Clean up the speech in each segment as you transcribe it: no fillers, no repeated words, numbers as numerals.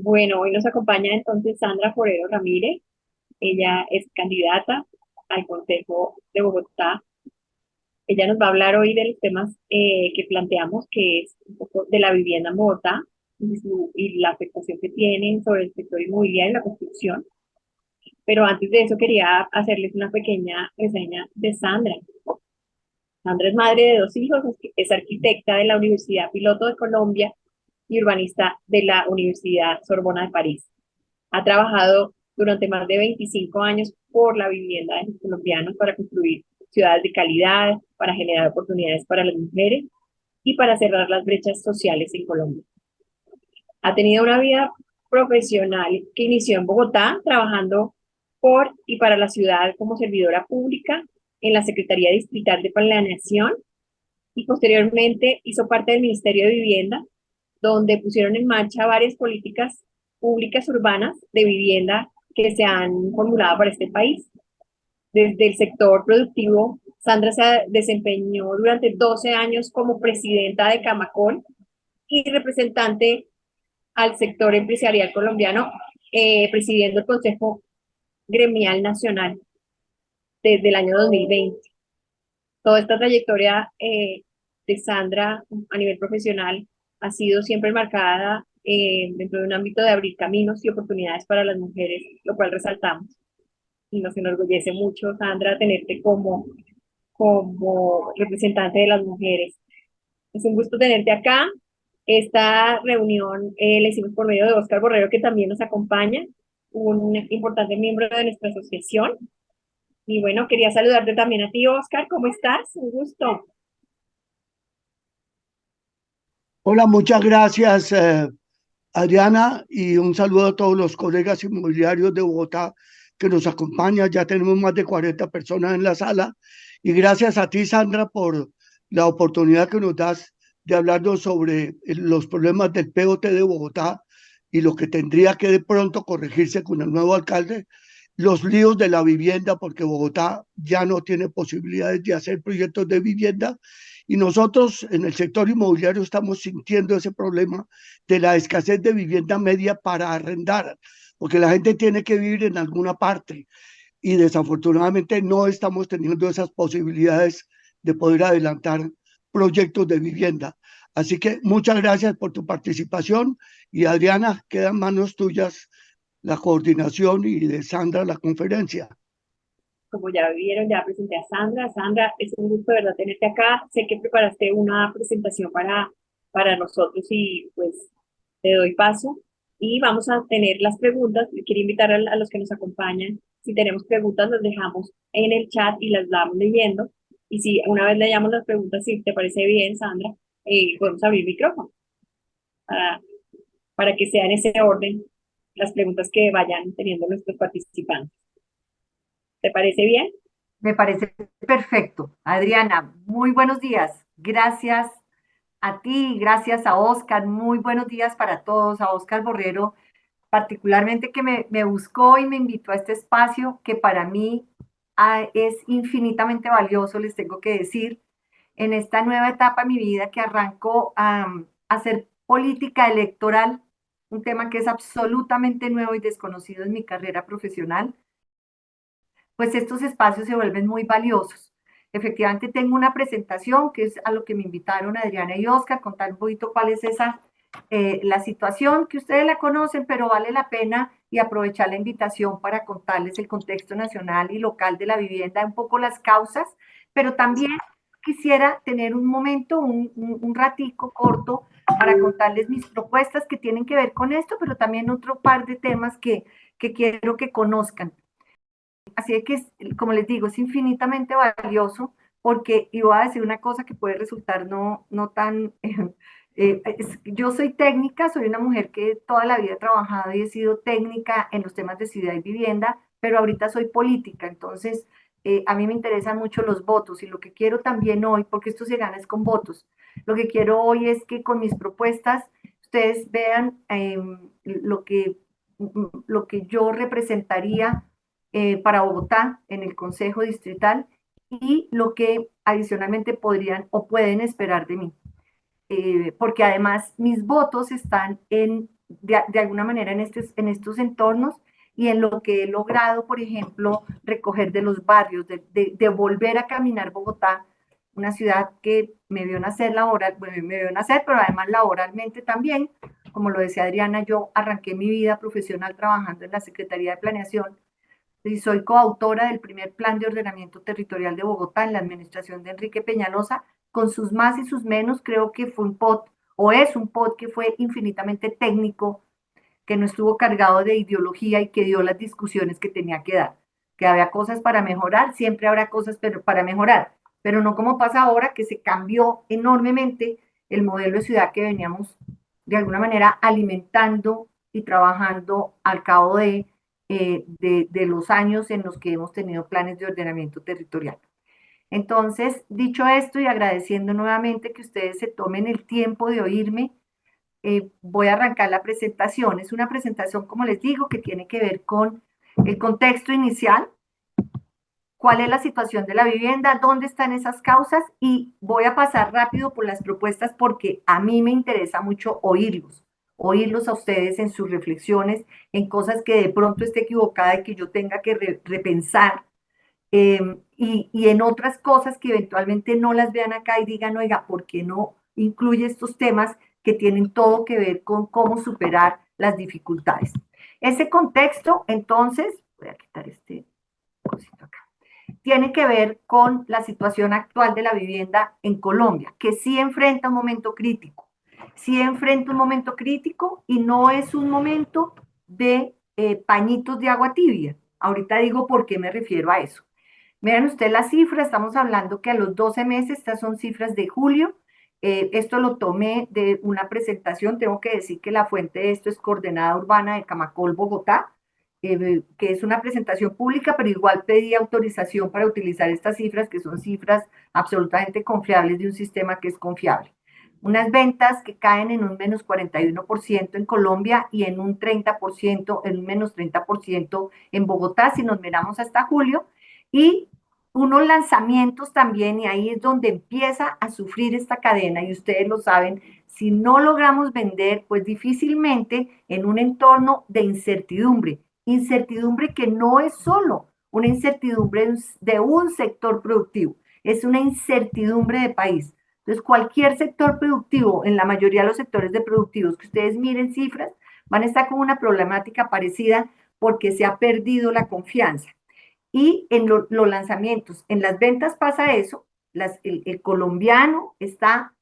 Bueno, hoy nos acompaña entonces Sandra Forero Ramírez. Ella es candidata al Consejo de Bogotá. Ella nos va a hablar hoy de los temas que planteamos, que es un poco de la vivienda en Bogotá y la afectación que tienen sobre el sector inmobiliario y la construcción. Pero antes de eso quería hacerles una pequeña reseña de Sandra. Sandra es madre de dos hijos, es arquitecta de la Universidad Piloto de Colombia y urbanista de la Universidad Sorbona de París. Ha trabajado durante más de 25 años por la vivienda de los colombianos para construir ciudades de calidad, para generar oportunidades para las mujeres y para cerrar las brechas sociales en Colombia. Ha tenido una vida profesional que inició en Bogotá, trabajando por y para la ciudad como servidora pública en la Secretaría Distrital de Planeación y posteriormente hizo parte del Ministerio de Vivienda, donde pusieron en marcha varias políticas públicas urbanas de vivienda que se han formulado para este país. Desde el sector productivo, Sandra se desempeñó durante 12 años como presidenta de Camacol y representante al sector empresarial colombiano, presidiendo el Consejo Gremial Nacional desde el año 2020. Toda esta trayectoria de Sandra a nivel profesional ha sido siempre marcada dentro de un ámbito de abrir caminos y oportunidades para las mujeres, lo cual resaltamos. Y nos enorgullece mucho, Sandra, tenerte como representante de las mujeres. Es un gusto tenerte acá. Esta reunión la hicimos por medio de Óscar Borrero, que también nos acompaña, un importante miembro de nuestra asociación. Y bueno, quería saludarte también a ti, Óscar. ¿Cómo estás? Un gusto. Hola, muchas gracias, Adriana, y un saludo a todos los colegas inmobiliarios de Bogotá que nos acompañan. Ya tenemos más de 40 personas en la sala. Y gracias a ti, Sandra, por la oportunidad que nos das de hablarnos sobre los problemas del POT de Bogotá y lo que tendría que de pronto corregirse con el nuevo alcalde, los líos de la vivienda, porque Bogotá ya no tiene posibilidades de hacer proyectos de vivienda y nosotros en el sector inmobiliario estamos sintiendo ese problema de la escasez de vivienda media para arrendar, porque la gente tiene que vivir en alguna parte y desafortunadamente no estamos teniendo esas posibilidades de poder adelantar proyectos de vivienda. Así que muchas gracias por tu participación y Adriana, queda en manos tuyas la coordinación y de Sandra la conferencia. Como ya vieron, ya presenté a Sandra. Sandra, es un gusto de verdad tenerte acá. Sé que preparaste una presentación para nosotros y pues te doy paso. Y vamos a tener las preguntas. Quiero invitar a los que nos acompañan. Si tenemos preguntas, las dejamos en el chat y las vamos leyendo. Y si una vez leamos las preguntas, si te parece bien, Sandra, podemos abrir micrófono para, para que sea en ese orden las preguntas que vayan teniendo nuestros participantes. ¿Te parece bien? Me parece perfecto. Adriana, muy buenos días. Gracias a ti, gracias a Oscar. Muy buenos días para todos. A Oscar Borrero, particularmente que me buscó y me invitó a este espacio que para mí es infinitamente valioso, les tengo que decir, en esta nueva etapa de mi vida que arrancó a hacer política electoral, un tema que es absolutamente nuevo y desconocido en mi carrera profesional, pues estos espacios se vuelven muy valiosos. Efectivamente, tengo una presentación que es a lo que me invitaron Adriana y Oscar, contar un poquito cuál es la situación, que ustedes la conocen, pero vale la pena y aprovechar la invitación para contarles el contexto nacional y local de la vivienda, un poco las causas, pero también quisiera tener un momento, un ratico corto para contarles mis propuestas que tienen que ver con esto, pero también otro par de temas que quiero que conozcan. Así que, como les digo, es infinitamente valioso porque, y voy a decir una cosa que puede resultar no tan... yo soy técnica, soy una mujer que toda la vida he trabajado y he sido técnica en los temas de ciudad y vivienda, pero ahorita soy política, entonces a mí me interesan mucho los votos y lo que quiero también hoy, porque esto se gana es con votos, lo que quiero hoy es que con mis propuestas ustedes vean lo que yo representaría para Bogotá en el Consejo Distrital y lo que adicionalmente podrían o pueden esperar de mí. Porque además mis votos están en de alguna manera en estos entornos y en lo que he logrado, por ejemplo, recoger de los barrios, de volver a caminar Bogotá, una ciudad que me vio nacer laboral, bueno, me vio nacer, pero además laboralmente también. Como lo decía Adriana, yo arranqué mi vida profesional trabajando en la Secretaría de Planeación y soy coautora del primer Plan de Ordenamiento Territorial de Bogotá en la administración de Enrique Peñalosa. Con sus más y sus menos, creo que fue un POT, o es un POT que fue infinitamente técnico, que no estuvo cargado de ideología y que dio las discusiones que tenía que dar. Que había cosas para mejorar, siempre habrá cosas para mejorar, pero no como pasa ahora, que se cambió enormemente el modelo de ciudad que veníamos de alguna manera alimentando y trabajando al cabo de los años en los que hemos tenido planes de ordenamiento territorial. Entonces, dicho esto y agradeciendo nuevamente que ustedes se tomen el tiempo de oírme, voy a arrancar la presentación. Es una presentación, como les digo, que tiene que ver con el contexto inicial, cuál es la situación de la vivienda, dónde están esas causas, y voy a pasar rápido por las propuestas porque a mí me interesa mucho oírlos a ustedes en sus reflexiones, en cosas que de pronto esté equivocada y que yo tenga que repensar, y en otras cosas que eventualmente no las vean acá y digan, oiga, ¿por qué no incluye estos temas que tienen todo que ver con cómo superar las dificultades? Ese contexto, entonces, voy a quitar este cosito acá, tiene que ver con la situación actual de la vivienda en Colombia, que sí enfrenta un momento crítico, sí enfrenta un momento crítico y no es un momento de pañitos de agua tibia. Ahorita digo por qué me refiero a eso. Vean ustedes la cifra, estamos hablando que a los 12 meses, estas son cifras de julio, esto lo tomé de una presentación, tengo que decir que la fuente de esto es Coordenada Urbana de Camacol, Bogotá, que es una presentación pública, pero igual pedí autorización para utilizar estas cifras, que son cifras absolutamente confiables de un sistema que es confiable. Unas ventas que caen en un menos 41% en Colombia y en un 30%, en un menos 30% en Bogotá, si nos miramos hasta julio, y unos lanzamientos también, y ahí es donde empieza a sufrir esta cadena, y ustedes lo saben, si no logramos vender, pues difícilmente en un entorno de incertidumbre, incertidumbre que no es solo una incertidumbre de un sector productivo, es una incertidumbre de país. Entonces, cualquier sector productivo, en la mayoría de los sectores de productivos que ustedes miren cifras, van a estar con una problemática parecida porque se ha perdido la confianza. Y en los lanzamientos, en las ventas pasa eso, el colombiano está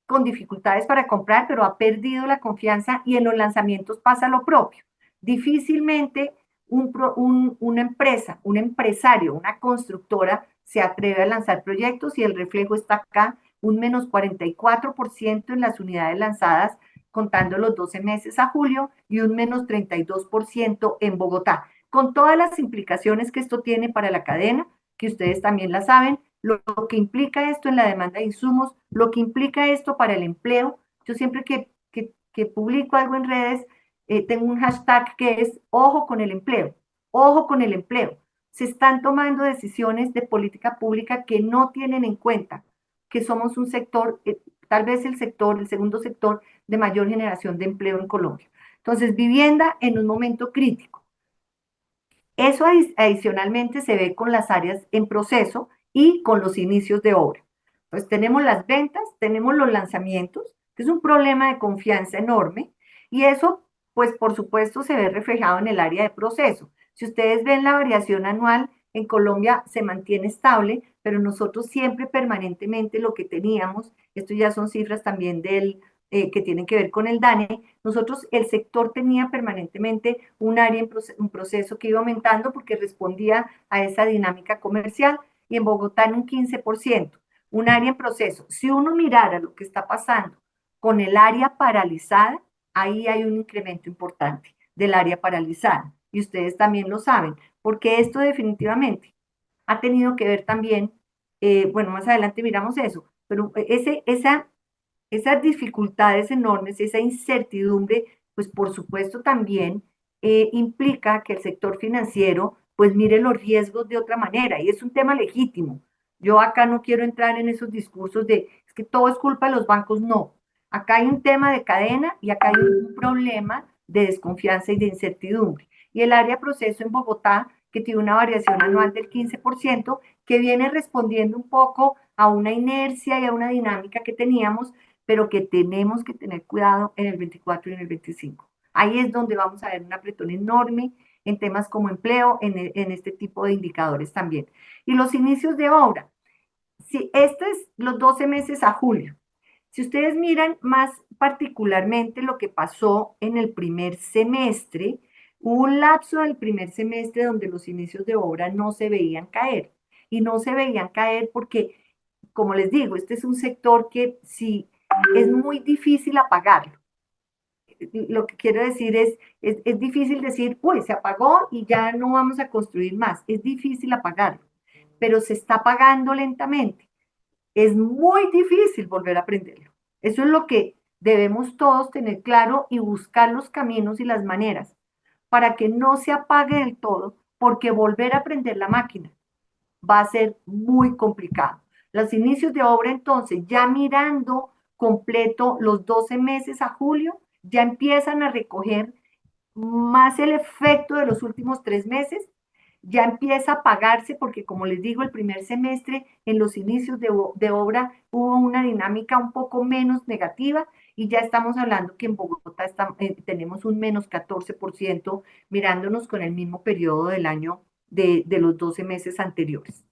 con dificultades para comprar, pero ha perdido la confianza, y en los lanzamientos pasa lo propio. Difícilmente una empresa, un empresario, una constructora se atreve a lanzar proyectos, y el reflejo está acá, un menos 44% en las unidades lanzadas contando los 12 meses a julio y un menos 32% en Bogotá, con todas las implicaciones que esto tiene para la cadena, que ustedes también la saben, lo que implica esto en la demanda de insumos, lo que implica esto para el empleo. Yo siempre que publico algo en redes, tengo un hashtag que es ojo con el empleo, ojo con el empleo. Se están tomando decisiones de política pública que no tienen en cuenta que somos un sector, tal vez el segundo sector de mayor generación de empleo en Colombia. Entonces, vivienda en un momento crítico. Eso adicionalmente se ve con las áreas en proceso y con los inicios de obra. Pues tenemos las ventas, tenemos los lanzamientos, que es un problema de confianza enorme, y eso, pues por supuesto, se ve reflejado en el área de proceso. Si ustedes ven la variación anual, en Colombia se mantiene estable, pero nosotros siempre permanentemente lo que teníamos, esto ya son cifras también que tienen que ver con el DANE, nosotros, el sector tenía permanentemente un área un proceso que iba aumentando porque respondía a esa dinámica comercial, y en Bogotá en un 15%, un área en proceso. Si uno mirara lo que está pasando con el área paralizada, ahí hay un incremento importante del área paralizada, y ustedes también lo saben, porque esto definitivamente ha tenido que ver también, bueno, más adelante miramos eso, pero esas dificultades enormes, esa incertidumbre, pues por supuesto también implica que el sector financiero pues mire los riesgos de otra manera, y es un tema legítimo. Yo acá no quiero entrar en esos discursos de es que todo es culpa de los bancos, no. Acá hay un tema de cadena y acá hay un problema de desconfianza y de incertidumbre. Y el área proceso en Bogotá, que tiene una variación anual del 15%, que viene respondiendo un poco a una inercia y a una dinámica que teníamos, pero que tenemos que tener cuidado en el 24 y en el 25. Ahí es donde vamos a ver un apretón enorme en temas como empleo, en este tipo de indicadores también. Y los inicios de obra. Si este es los 12 meses a julio. Si ustedes miran más particularmente lo que pasó en el primer semestre, hubo un lapso del primer semestre donde los inicios de obra no se veían caer. Y no se veían caer porque, como les digo, este es un sector que sí es muy difícil apagarlo. Lo que quiero decir es difícil decir, uy, se apagó y ya no vamos a construir más. Es difícil apagarlo, pero se está apagando lentamente. Es muy difícil volver a prenderlo. Eso es lo que debemos todos tener claro y buscar los caminos y las maneras para que no se apague del todo, porque volver a prender la máquina va a ser muy complicado. Los inicios de obra, entonces, ya mirando completo los 12 meses a julio, ya empiezan a recoger más el efecto de los últimos 3 meses, ya empieza a pagarse porque, como les digo, el primer semestre en los inicios de obra hubo una dinámica un poco menos negativa y ya estamos hablando que en Bogotá tenemos un menos 14% mirándonos con el mismo periodo del año de los 12 meses anteriores.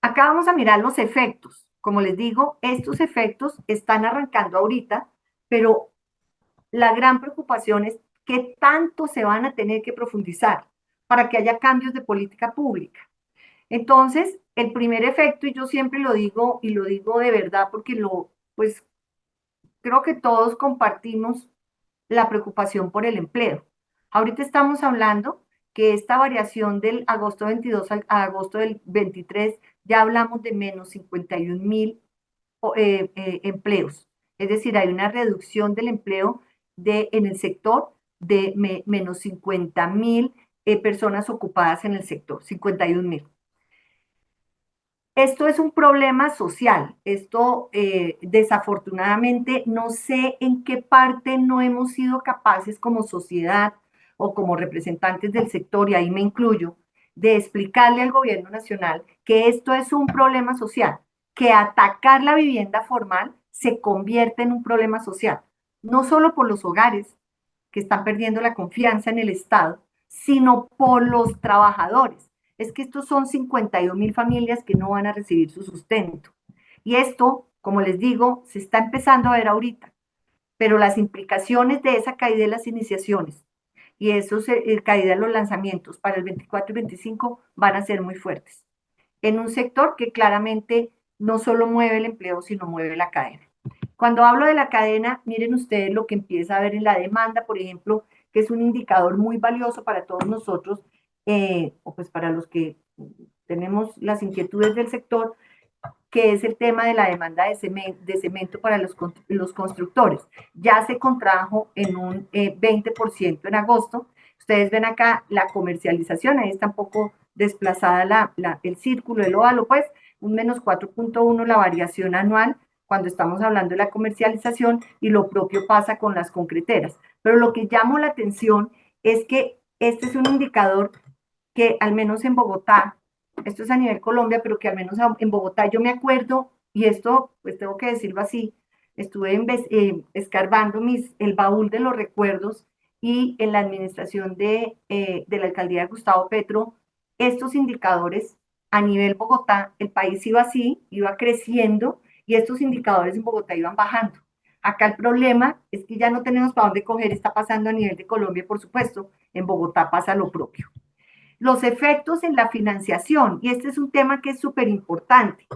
Acá vamos a mirar los efectos. Como les digo, estos efectos están arrancando ahorita, pero la gran preocupación es qué tanto se van a tener que profundizar para que haya cambios de política pública. Entonces, el primer efecto, y yo siempre lo digo, y lo digo de verdad porque pues creo que todos compartimos la preocupación por el empleo. Ahorita estamos hablando que esta variación del agosto 22 a agosto del 23, ya hablamos de menos 51.000 empleos. Es decir, hay una reducción del empleo en el sector de menos 50.000 personas ocupadas en el sector, 51.000. Esto es un problema social. Esto, desafortunadamente, no sé en qué parte no hemos sido capaces como sociedad o como representantes del sector, y ahí me incluyo, de explicarle al gobierno nacional que esto es un problema social, que atacar la vivienda formal se convierte en un problema social, no solo por los hogares que están perdiendo la confianza en el Estado, sino por los trabajadores. Es que estos son 52.000 familias que no van a recibir su sustento. Y esto, como les digo, se está empezando a ver ahorita, pero las implicaciones de esa caída de las iniciaciones y eso caída de los lanzamientos para el 24 y 25 van a ser muy fuertes. En un sector que claramente no solo mueve el empleo, sino mueve la cadena. Cuando hablo de la cadena, miren ustedes lo que empieza a ver en la demanda, por ejemplo, que es un indicador muy valioso para todos nosotros, o pues para los que tenemos las inquietudes del sector, que es el tema de la demanda de cemento para los constructores. Ya se contrajo en un 20% en agosto. Ustedes ven acá la comercialización, ahí está un poco desplazada el círculo, el óvalo, pues un menos 4.1 la variación anual cuando estamos hablando de la comercialización, y lo propio pasa con las concreteras. Pero lo que llamó la atención es que este es un indicador que al menos en Bogotá, esto es a nivel Colombia, pero que al menos en Bogotá yo me acuerdo, y esto pues tengo que decirlo así, estuve escarbando el baúl de los recuerdos, y en la administración de la alcaldía de Gustavo Petro, estos indicadores a nivel Bogotá, el país iba así, iba creciendo, y estos indicadores en Bogotá iban bajando. Acá el problema es que ya no tenemos para dónde coger, está pasando a nivel de Colombia, por supuesto, en Bogotá pasa lo propio. Los efectos en la financiación, y este es un tema que es súper importante.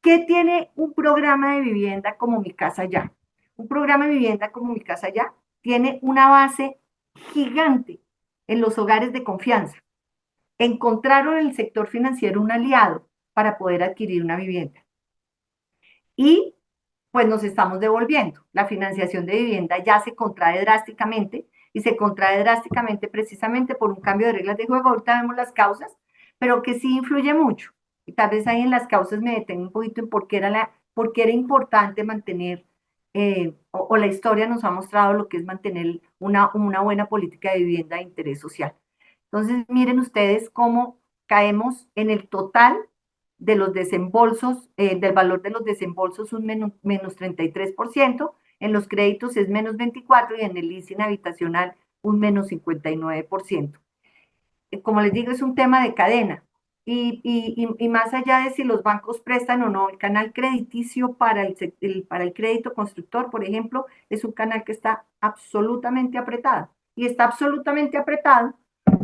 ¿Qué tiene un programa de vivienda como Mi Casa Ya? Un programa de vivienda como Mi Casa Ya tiene una base gigante en los hogares de confianza. Encontraron en el sector financiero un aliado para poder adquirir una vivienda. Y pues nos estamos devolviendo. La financiación de vivienda ya se contrae drásticamente, y se contrae drásticamente precisamente por un cambio de reglas de juego. Ahorita vemos las causas, pero que sí influye mucho. Y tal vez ahí en las causas me detengo un poquito en por qué era porque era importante mantener, o la historia nos ha mostrado lo que es mantener una buena política de vivienda de interés social. Entonces, miren ustedes cómo caemos en el total de los desembolsos, del valor de los desembolsos un menos 33%, en los créditos es menos 24% y en el leasing habitacional un menos 59%. Como les digo, es un tema de cadena. Y más allá de si los bancos prestan o no, el canal crediticio para el crédito constructor, por ejemplo, es un canal que está absolutamente apretado. Y está absolutamente apretado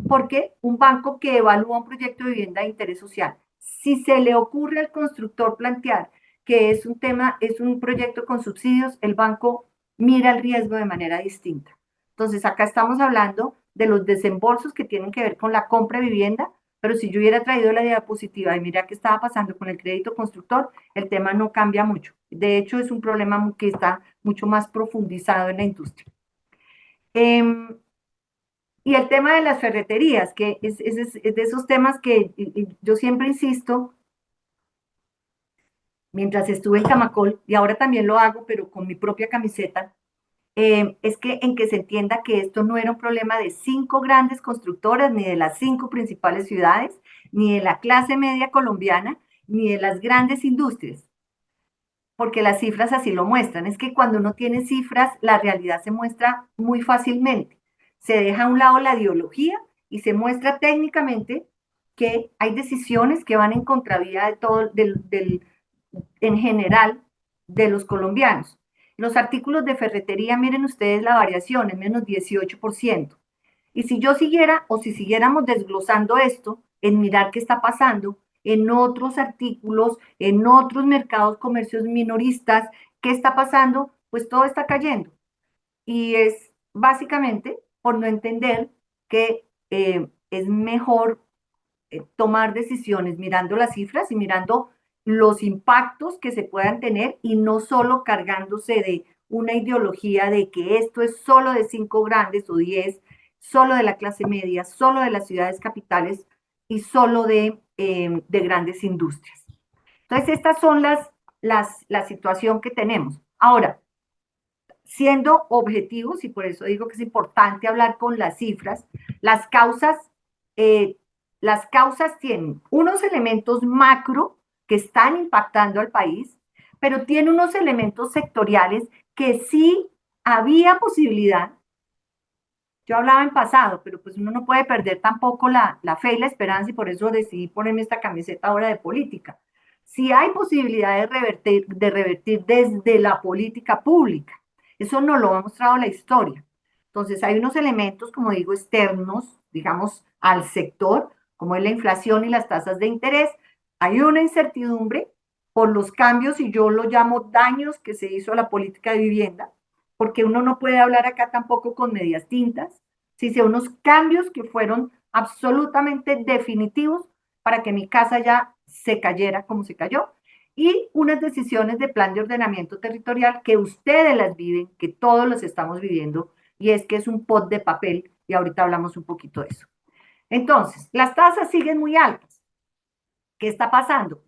porque un banco que evalúa un proyecto de vivienda de interés social, si se le ocurre al constructor plantear que es un tema, es un proyecto con subsidios, el banco mira el riesgo de manera distinta. Entonces, acá estamos hablando de los desembolsos que tienen que ver con la compra de vivienda, pero si yo hubiera traído la diapositiva y mira qué estaba pasando con el crédito constructor, el tema no cambia mucho. De hecho, es un problema que está mucho más profundizado en la industria. Y el tema de las ferreterías, que es de esos temas que yo siempre insisto, mientras estuve en Camacol, y ahora también lo hago, pero con mi propia camiseta, es que en que se entienda que esto no era un problema de 5 grandes constructoras, ni de las 5 principales ciudades, ni de la clase media colombiana, ni de las grandes industrias, porque las cifras así lo muestran. Es que cuando uno tiene cifras, la realidad se muestra muy fácilmente. Se deja a un lado la ideología y se muestra técnicamente que hay decisiones que van en contravía de todo, en general, de los colombianos. Los artículos de ferretería, miren ustedes la variación, es menos 18%. Y si yo siguiera, o si siguiéramos desglosando esto, en mirar qué está pasando en otros artículos, en otros mercados, comercios minoristas, qué está pasando, pues todo está cayendo. Y es básicamente por no entender que es mejor tomar decisiones mirando las cifras y mirando los impactos que se puedan tener y no solo cargándose de una ideología de que esto es solo de 5 grandes o 10, solo de la clase media, solo de las ciudades capitales y solo de grandes industrias. Entonces, estas son la situación que tenemos. Ahora, siendo objetivos, y por eso digo que es importante hablar con las cifras, las causas tienen unos elementos macro que están impactando al país, pero tiene unos elementos sectoriales que sí había posibilidad. Yo hablaba en pasado, pero pues uno no puede perder tampoco la fe y la esperanza y por eso decidí ponerme esta camiseta ahora de política. Sí hay posibilidad de revertir desde la política pública. Eso nos lo ha mostrado la historia. Entonces hay unos elementos, como digo, externos, digamos, al sector, como es la inflación y las tasas de interés. Hay una incertidumbre por los cambios, y yo lo llamo daños que se hizo a la política de vivienda, porque uno no puede hablar acá tampoco con medias tintas, si sea unos cambios que fueron absolutamente definitivos para que mi casa ya se cayera como se cayó, y unas decisiones de plan de ordenamiento territorial que ustedes las viven, que todos los estamos viviendo, y es que es un pot de papel, y ahorita hablamos un poquito de eso. Entonces, las tasas siguen muy altas. ¿Qué está pasando?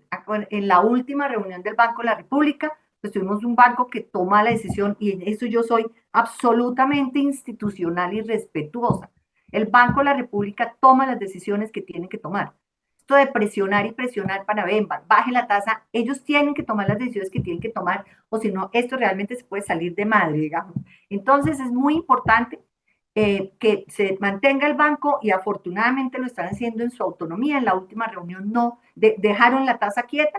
En la última reunión del Banco de la República, pues tuvimos un banco que toma la decisión, y en eso yo soy absolutamente institucional y respetuosa. El Banco de la República toma las decisiones que tiene que tomar. Esto de presionar y presionar para ven, baje la tasa, ellos tienen que tomar las decisiones que tienen que tomar, o si no, esto realmente se puede salir de madre, digamos. Entonces es muy importante que se mantenga el banco, y afortunadamente lo están haciendo en su autonomía. En la última reunión no dejaron la tasa quieta,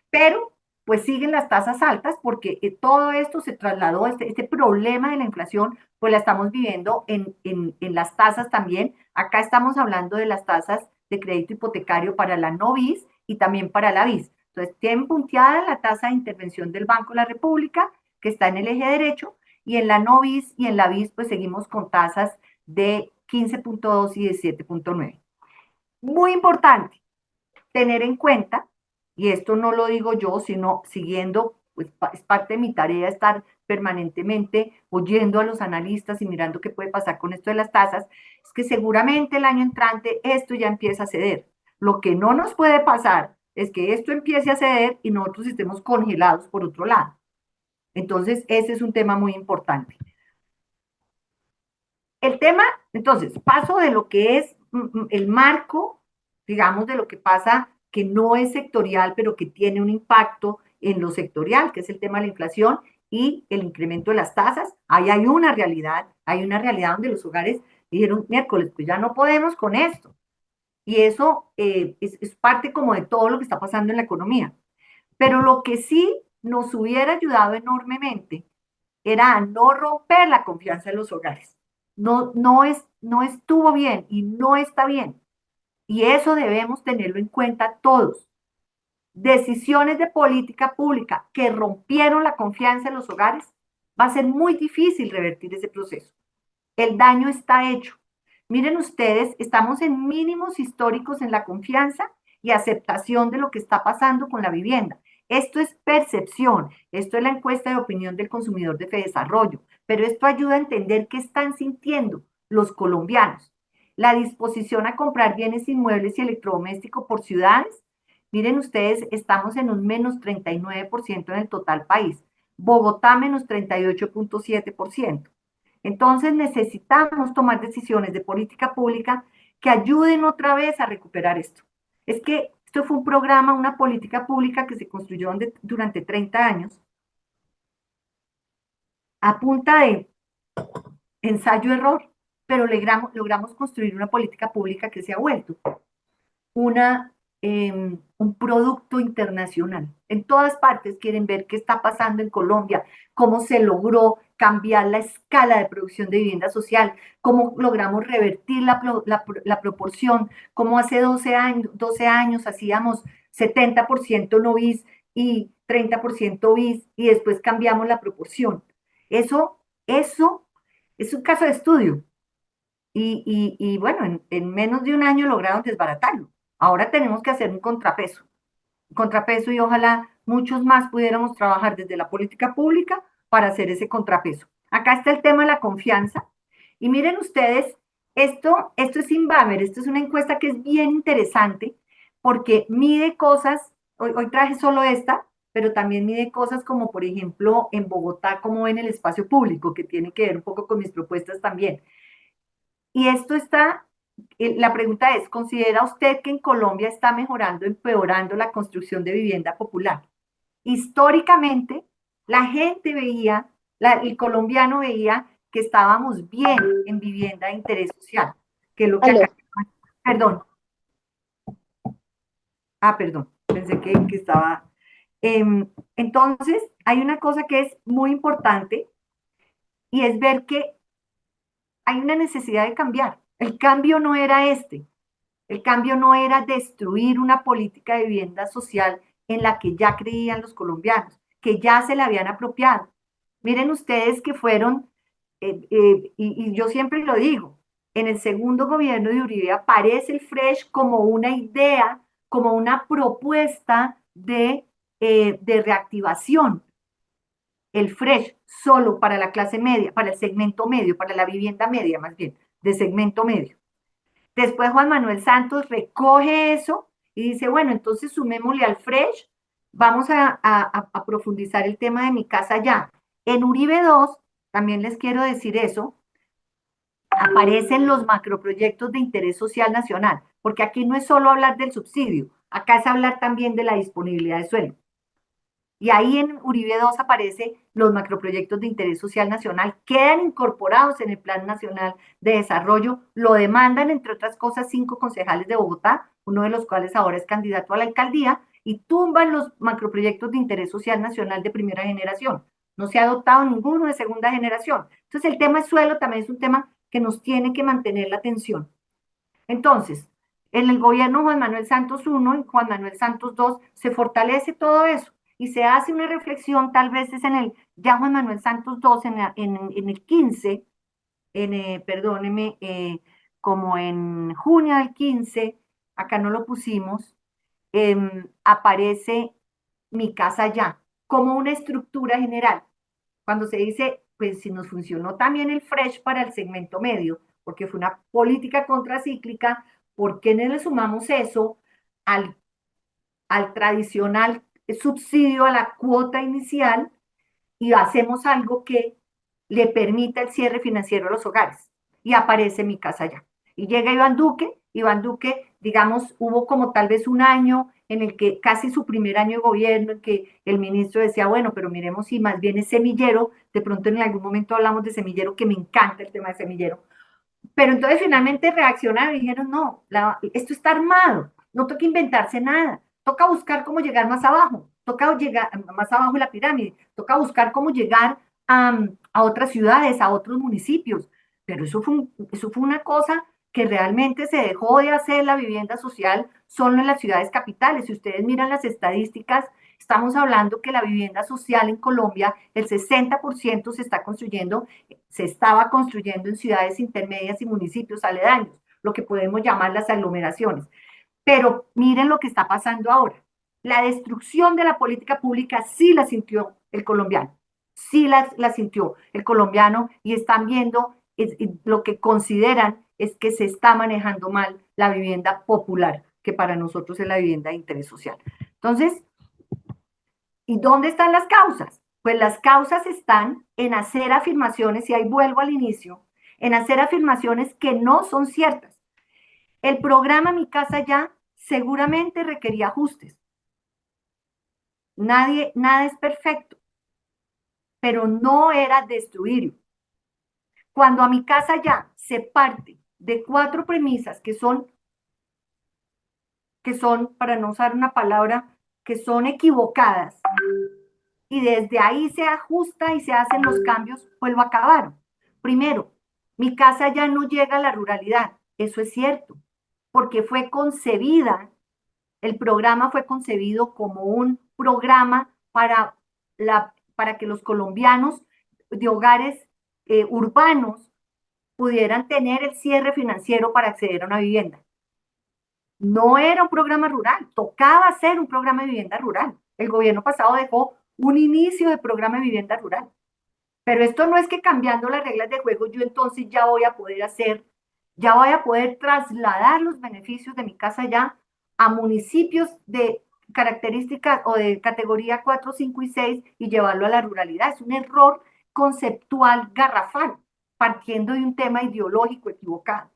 pero pues siguen las tasas altas porque todo esto se trasladó, este problema de la inflación, pues la estamos viviendo en las tasas también. Acá estamos hablando de las tasas de crédito hipotecario para la no BIS y también para la BIS. Entonces, tienen punteada la tasa de intervención del Banco de la República, que está en el eje derecho, y en la no BIS y en la BIS pues seguimos con tasas de 15.2 y de 7.9. Muy importante tener en cuenta, y esto no lo digo yo, sino siguiendo, pues es parte de mi tarea estar permanentemente oyendo a los analistas y mirando qué puede pasar con esto de las tasas, es que seguramente el año entrante esto ya empieza a ceder. Lo que no nos puede pasar es que esto empiece a ceder y nosotros estemos congelados por otro lado. Entonces, ese es un tema muy importante. El tema, entonces, paso de lo que es el marco, digamos, de lo que pasa que no es sectorial, pero que tiene un impacto en lo sectorial, que es el tema de la inflación y el incremento de las tasas. Ahí hay una realidad donde los hogares dijeron, miércoles, pues ya no podemos con esto. Y eso es parte como de todo lo que está pasando en la economía. Pero lo que sí nos hubiera ayudado enormemente era a no romper la confianza de los hogares. No estuvo bien y no está bien. Y eso debemos tenerlo en cuenta todos. Decisiones de política pública que rompieron la confianza en los hogares, va a ser muy difícil revertir ese proceso. El daño está hecho. Miren ustedes, estamos en mínimos históricos en la confianza y aceptación de lo que está pasando con la vivienda. Esto es percepción, esto es la encuesta de opinión del consumidor de Fedesarrollo, pero esto ayuda a entender qué están sintiendo los colombianos. La disposición a comprar bienes inmuebles y electrodomésticos por ciudades, miren ustedes, estamos en un menos 39% en el total país. Bogotá menos 38,7%. Entonces necesitamos tomar decisiones de política pública que ayuden otra vez a recuperar esto. Es que esto fue un programa, una política pública que se construyó durante 30 años a punta de ensayo-error, pero logramos construir una política pública que se ha vuelto un producto internacional. En todas partes quieren ver qué está pasando en Colombia, cómo se logró cambiar la escala de producción de vivienda social, cómo logramos revertir la proporción, cómo hace 12 años hacíamos 70% no bis y 30% bis y después cambiamos la proporción. Eso es un caso de estudio. Y bueno, en menos de un año lograron desbaratarlo. Ahora tenemos que hacer un contrapeso y ojalá muchos más pudiéramos trabajar desde la política pública para hacer ese contrapeso. Acá está el tema de la confianza. Y miren ustedes, esto es Inbamer, esto es una encuesta que es bien interesante porque mide cosas, hoy traje solo esta, pero también mide cosas como, por ejemplo, en Bogotá, como en el espacio público, que tiene que ver un poco con mis propuestas también. Y esto está, la pregunta es, ¿considera usted que en Colombia está mejorando, empeorando la construcción de vivienda popular? Históricamente, la gente veía, el colombiano veía que estábamos bien en vivienda de interés social, que es lo que Aló. acá, perdón, perdón, pensé que estaba. Entonces, hay una cosa que es muy importante y es ver que hay una necesidad de cambiar. El cambio no era este. El cambio no era destruir una política de vivienda social en la que ya creían los colombianos, que ya se la habían apropiado. Miren ustedes que fueron, y yo siempre lo digo, en el segundo gobierno de Uribe aparece el Fresh como una idea, como una propuesta de reactivación. El Fresh solo para la clase media, para el segmento medio, para la vivienda media más bien, de segmento medio. Después Juan Manuel Santos recoge eso y dice, bueno, entonces sumémosle al Fresh, vamos a profundizar el tema de mi casa ya. En Uribe 2, también les quiero decir eso, aparecen los macroproyectos de interés social nacional, porque aquí no es solo hablar del subsidio, acá es hablar también de la disponibilidad de suelo. Y ahí en Uribe 2 aparecen los macroproyectos de interés social nacional, quedan incorporados en el Plan Nacional de Desarrollo, lo demandan, entre otras cosas, 5 concejales de Bogotá, uno de los cuales ahora es candidato a la alcaldía, y tumban los macroproyectos de interés social nacional de primera generación. No se ha adoptado ninguno de segunda generación. Entonces el tema de suelo también es un tema que nos tiene que mantener la atención. Entonces, en el gobierno Juan Manuel Santos I y Juan Manuel Santos II se fortalece todo eso y se hace una reflexión, tal vez es en el, ya Juan Manuel Santos II, en el 15, perdóneme, como en junio del 15, acá no lo pusimos, aparece Mi Casa Ya, como una estructura general. Cuando se dice, pues si nos funcionó también el Fresh para el segmento medio, porque fue una política contracíclica, ¿por qué no le sumamos eso al al tradicional subsidio a la cuota inicial y hacemos algo que le permita el cierre financiero a los hogares. Y aparece Mi Casa Ya. Y llega Iván Duque, digamos, hubo como tal vez un año en el que casi su primer año de gobierno, en que el ministro decía, bueno, pero miremos si más bien es semillero, de pronto en algún momento hablamos de semillero, que me encanta el tema de semillero, pero entonces finalmente reaccionaron y dijeron, no, esto está armado, no toca inventarse nada, toca buscar cómo llegar más abajo, toca llegar más abajo en la pirámide, toca buscar cómo llegar a otras ciudades, a otros municipios. Pero eso fue una cosa que realmente se dejó de hacer la vivienda social solo en las ciudades capitales. Si ustedes miran las estadísticas, estamos hablando que la vivienda social en Colombia, el 60% se estaba construyendo en ciudades intermedias y municipios aledaños, lo que podemos llamar las aglomeraciones. Pero miren lo que está pasando ahora. La destrucción de la política pública sí la sintió el colombiano, sí la sintió el colombiano y están viendo lo que consideran es que se está manejando mal la vivienda popular, que para nosotros es la vivienda de interés social. Entonces, ¿y dónde están las causas? Pues las causas están en hacer afirmaciones, y ahí vuelvo al inicio, en hacer afirmaciones que no son ciertas. El programa Mi Casa Ya seguramente requería ajustes. Nada es perfecto, pero no era destruirlo. Cuando a Mi Casa Ya se parte de 4 premisas que son, para no usar una palabra, que son equivocadas, y desde ahí se ajusta y se hacen los cambios, pues lo acabaron. Primero, Mi Casa Ya no llega a la ruralidad, eso es cierto, porque el programa fue concebido como un programa para que los colombianos de hogares urbanos pudieran tener el cierre financiero para acceder a una vivienda. No era un programa rural, tocaba hacer un programa de vivienda rural. El gobierno pasado dejó un inicio de programa de vivienda rural. Pero esto no es que cambiando las reglas de juego yo entonces ya voy a poder trasladar los beneficios de Mi Casa Ya a municipios de características o de categoría 4, 5 y 6 y llevarlo a la ruralidad. Es un error conceptual garrafal, partiendo de un tema ideológico equivocado.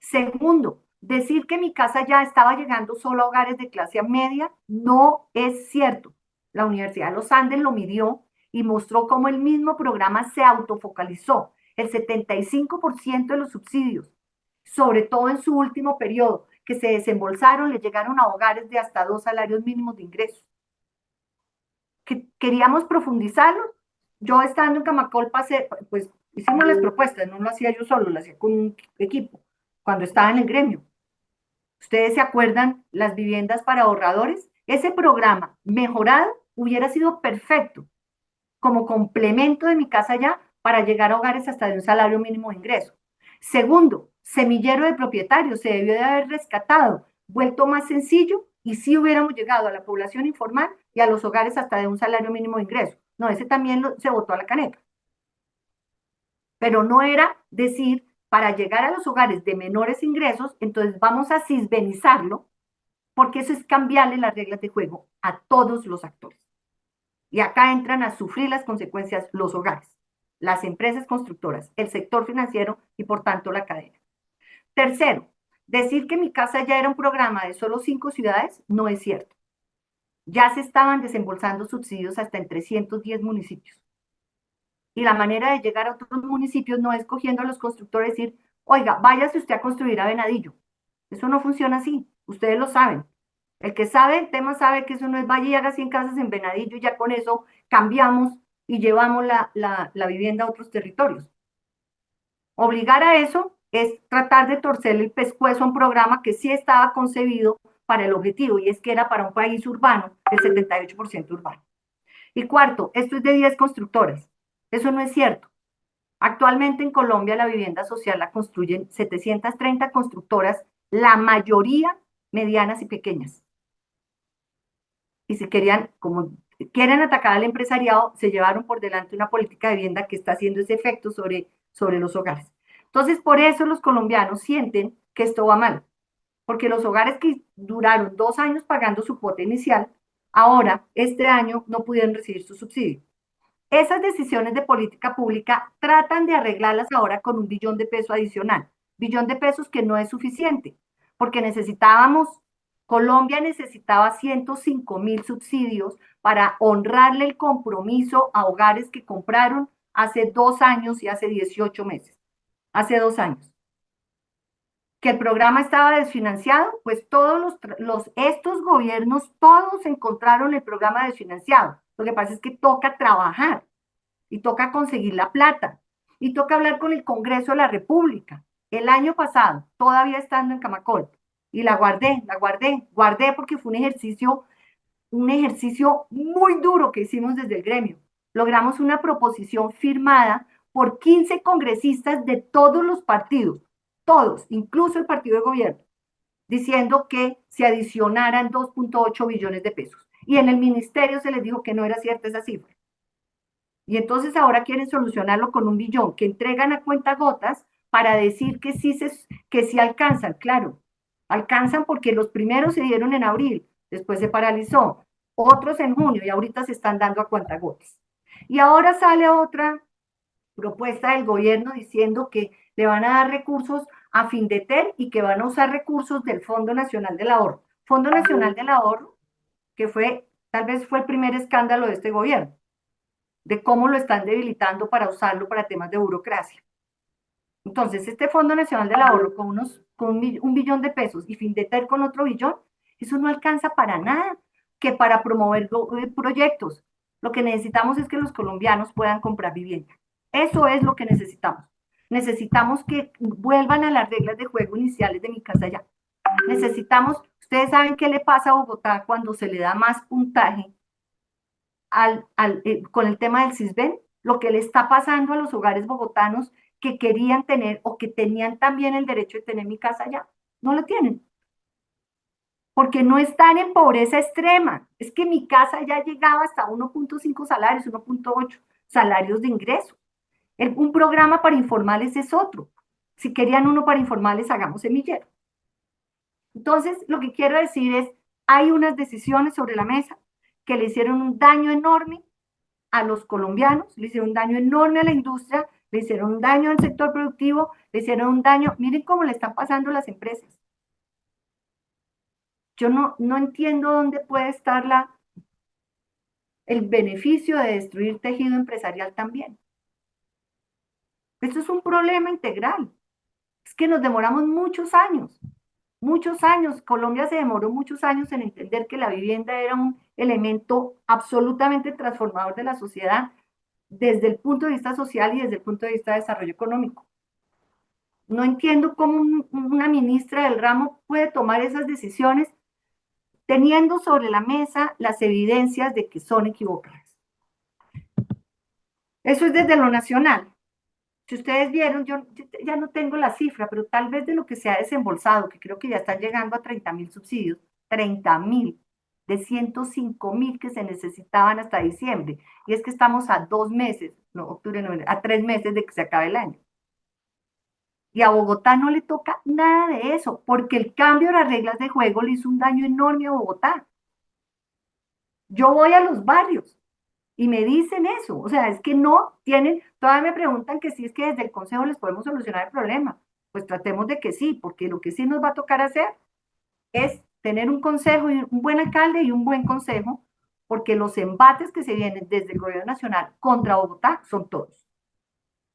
Segundo, decir que Mi Casa Ya estaba llegando solo a hogares de clase media no es cierto. La Universidad de los Andes lo midió y mostró cómo el mismo programa se autofocalizó. El 75% de los subsidios, sobre todo en su último periodo, que se desembolsaron, le llegaron a hogares de hasta 2 salarios mínimos de ingresos. Queríamos profundizarlo. Yo estando en Camacol pues hicimos las propuestas, no lo hacía yo solo, lo hacía con un equipo, cuando estaba en el gremio. ¿Ustedes se acuerdan las viviendas para ahorradores? Ese programa mejorado hubiera sido perfecto como complemento de Mi Casa Ya para llegar a hogares hasta de un salario mínimo de ingreso. Segundo, semillero de propietarios se debió de haber rescatado, vuelto más sencillo y sí hubiéramos llegado a la población informal y a los hogares hasta de un salario mínimo de ingreso. No, ese también se votó a la caneca. Pero no era decir, para llegar a los hogares de menores ingresos, entonces vamos a cisbenizarlo, porque eso es cambiarle las reglas de juego a todos los actores. Y acá entran a sufrir las consecuencias los hogares, las empresas constructoras, el sector financiero y por tanto la cadena. Tercero, decir que Mi Casa Ya era un programa de solo 5 ciudades no es cierto. Ya se estaban desembolsando subsidios hasta en 310 municipios. Y la manera de llegar a otros municipios no es cogiendo a los constructores y decir, oiga, váyase usted a construir a Venadillo. Eso no funciona así, ustedes lo saben. El que sabe el tema sabe que eso no es vaya y haga 100 casas en Venadillo y ya con eso cambiamos y llevamos la vivienda a otros territorios. Obligar a eso es tratar de torcerle el pescuezo a un programa que sí estaba concebido para el objetivo, y es que era para un país urbano, el 78% urbano. Y cuarto, esto es de 10 constructoras. Eso no es cierto. Actualmente en Colombia la vivienda social la construyen 730 constructoras, la mayoría medianas y pequeñas. Y si como quieren atacar al empresariado, se llevaron por delante una política de vivienda que está haciendo ese efecto sobre los hogares. Entonces, por eso los colombianos sienten que esto va mal. porque los hogares que duraron 2 años pagando su cuota inicial, ahora, este año, no pudieron recibir su subsidio. Esas decisiones de política pública tratan de arreglarlas ahora con 1 billón de pesos adicional, billón de pesos que no es suficiente, porque Colombia necesitaba 105.000 subsidios para honrarle el compromiso a hogares que compraron hace 2 años y hace 18 meses, hace 2 años. Que el programa estaba desfinanciado, pues estos gobiernos, todos encontraron el programa desfinanciado. Lo que pasa es que toca trabajar y toca conseguir la plata y toca hablar con el Congreso de la República. El año pasado, todavía estando en Camacol, y la guardé porque fue un ejercicio muy duro que hicimos desde el gremio. Logramos una proposición firmada por 15 congresistas de todos los partidos, todos, incluso el partido de gobierno, diciendo que se adicionaran 2.8 billones de pesos. Y en el ministerio se les dijo que no era cierta esa cifra. Y entonces ahora quieren solucionarlo con 1 billón que entregan a cuentagotas para decir que sí alcanzan. Claro, alcanzan porque los primeros se dieron en abril, después se paralizó, otros en junio y ahorita se están dando a cuentagotas. Y ahora sale otra propuesta del gobierno diciendo que le van a dar recursos a Findeter y que van a usar recursos del Fondo Nacional del Ahorro. Fondo Nacional del Ahorro, que tal vez fue el primer escándalo de este gobierno, de cómo lo están debilitando para usarlo para temas de burocracia. Entonces, este Fondo Nacional del Ahorro con 1 billón de pesos y Findeter con otro billón, eso no alcanza para nada que para promover proyectos. Lo que necesitamos es que los colombianos puedan comprar vivienda. Eso es lo que necesitamos. Necesitamos que vuelvan a las reglas de juego iniciales de Mi Casa Ya. Necesitamos, ustedes saben qué le pasa a Bogotá cuando se le da más puntaje con el tema del CISBEN, lo que le está pasando a los hogares bogotanos que querían tener o que tenían también el derecho de tener Mi Casa Ya, no lo tienen. Porque no están en pobreza extrema. Es que Mi Casa Ya llegaba hasta 1.5 salarios, 1.8 salarios de ingreso. Un programa para informales es otro. Si querían uno para informales, hagamos semillero. Entonces, lo que quiero decir es, hay unas decisiones sobre la mesa que le hicieron un daño enorme a los colombianos, le hicieron un daño enorme a la industria, le hicieron un daño al sector productivo, le hicieron un daño, miren cómo le están pasando a las empresas. Yo no entiendo dónde puede estar el beneficio de destruir tejido empresarial también. Esto es un problema integral. Es que nos demoramos muchos años. Colombia se demoró muchos años en entender que la vivienda era un elemento absolutamente transformador de la sociedad desde el punto de vista social y desde el punto de vista de desarrollo económico. No entiendo cómo una ministra del ramo puede tomar esas decisiones teniendo sobre la mesa las evidencias de que son equivocadas. Eso es desde lo nacional. Si ustedes vieron, yo ya no tengo la cifra, pero tal vez de lo que se ha desembolsado, que creo que ya están llegando a 30.000 subsidios, 30.000 de 105.000 que se necesitaban hasta diciembre. Y es que estamos a 2 meses, no, octubre, noviembre, a 3 meses de que se acabe el año. Y a Bogotá no le toca nada de eso, porque el cambio de las reglas de juego le hizo un daño enorme a Bogotá. Yo voy a los barrios y me dicen eso, o sea, es que no tienen, todavía me preguntan que si es que desde el consejo les podemos solucionar el problema. Pues tratemos de que sí, porque lo que sí nos va a tocar hacer es tener un consejo, y un buen alcalde y un buen consejo, porque los embates que se vienen desde el gobierno nacional contra Bogotá son todos.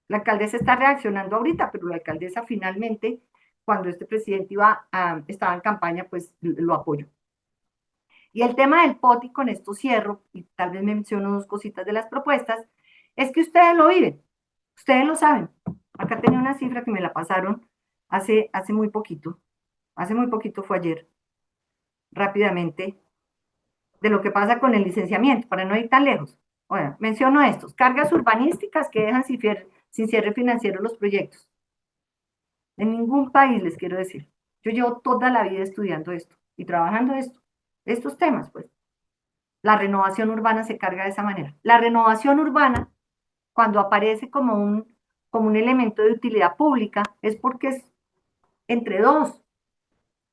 La alcaldesa está reaccionando ahorita, pero la alcaldesa finalmente, cuando este presidente estaba en campaña, pues lo apoyó. Y el tema del POT, y con esto cierro, y tal vez me menciono 2 cositas de las propuestas, es que ustedes lo viven, ustedes lo saben. Acá tenía una cifra que me la pasaron hace muy poquito fue ayer, rápidamente, de lo que pasa con el licenciamiento, para no ir tan lejos. Bueno, menciono estos: cargas urbanísticas que dejan sin cierre financiero los proyectos. En ningún país, les quiero decir. Yo llevo toda la vida estudiando esto y trabajando estos temas, pues. La renovación urbana se carga de esa manera. La renovación urbana, cuando aparece como un elemento de utilidad pública, es porque es entre dos.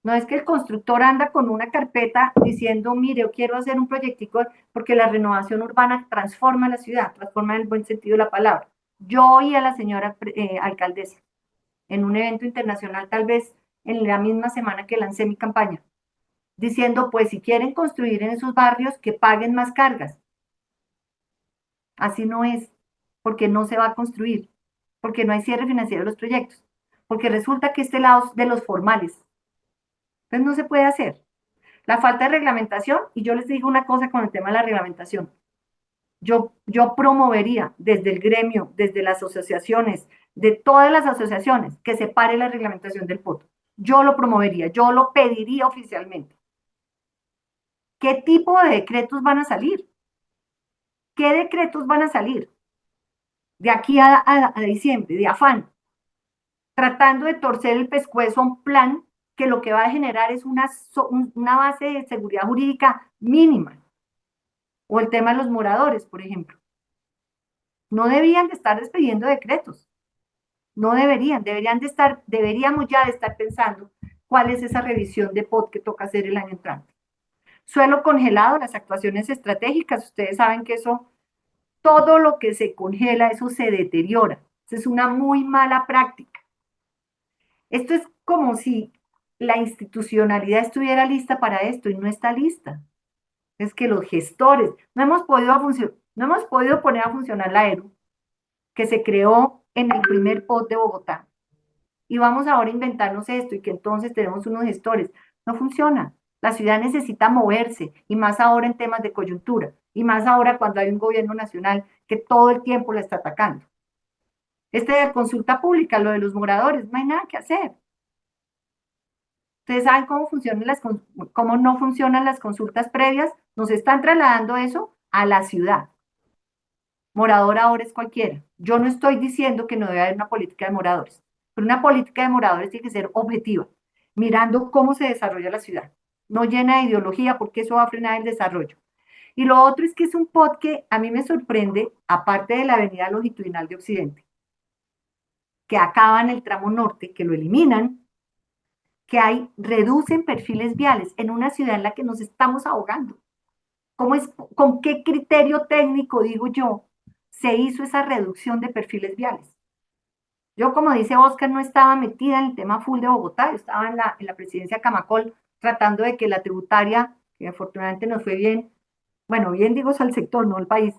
No es que el constructor anda con una carpeta diciendo, mire, yo quiero hacer un proyectico porque la renovación urbana transforma la ciudad, transforma en el buen sentido de la palabra. Yo oí a la señora alcaldesa en un evento internacional, tal vez en la misma semana que lancé mi campaña, diciendo, pues si quieren construir en esos barrios, que paguen más cargas. Así no es, porque no se va a construir, porque no hay cierre financiero de los proyectos, porque resulta que este lado es de los formales. Entonces no se puede hacer. La falta de reglamentación, y yo les digo una cosa con el tema de la reglamentación. Yo promovería desde el gremio, desde las asociaciones, de todas las asociaciones, que se pare la reglamentación del POT. Yo lo promovería, yo lo pediría oficialmente. ¿Qué tipo de decretos van a salir? ¿Qué decretos van a salir de aquí a diciembre, de afán? Tratando de torcer el pescuezo a un plan que lo que va a generar es una base de seguridad jurídica mínima. O el tema de los moradores, por ejemplo. No debían de estar despidiendo decretos. No deberíamos ya de estar pensando cuál es esa revisión de POT que toca hacer el año entrante. Suelo congelado, las actuaciones estratégicas, ustedes saben que eso, todo lo que se congela, eso se deteriora. Eso es una muy mala práctica. Esto es como si la institucionalidad estuviera lista para esto y no está lista. Es que los gestores, no hemos podido poner a funcionar la ERU, que se creó en el primer POT de Bogotá. Y vamos ahora a inventarnos esto y que entonces tenemos unos gestores. No funciona. La ciudad necesita moverse y más ahora en temas de coyuntura y más ahora cuando hay un gobierno nacional que todo el tiempo la está atacando. De la consulta pública, lo de los moradores, no hay nada que hacer. Ustedes saben cómo no funcionan las consultas previas, nos están trasladando eso a la ciudad. Morador ahora es cualquiera. Yo no estoy diciendo que no debe haber una política de moradores, pero una política de moradores tiene que ser objetiva, mirando cómo se desarrolla la ciudad, no llena de ideología porque eso va a frenar el desarrollo. Y lo otro es que es un POT que a mí me sorprende, aparte de la avenida longitudinal de Occidente, que acaba en el tramo norte, que lo eliminan, que reducen perfiles viales en una ciudad en la que nos estamos ahogando. ¿Con qué criterio técnico, digo yo, se hizo esa reducción de perfiles viales? Yo, como dice Oscar, no estaba metida en el tema full de Bogotá, yo estaba en la presidencia Camacol tratando de que la tributaria, que afortunadamente nos fue bien, bueno, bien digo al sector, no al país,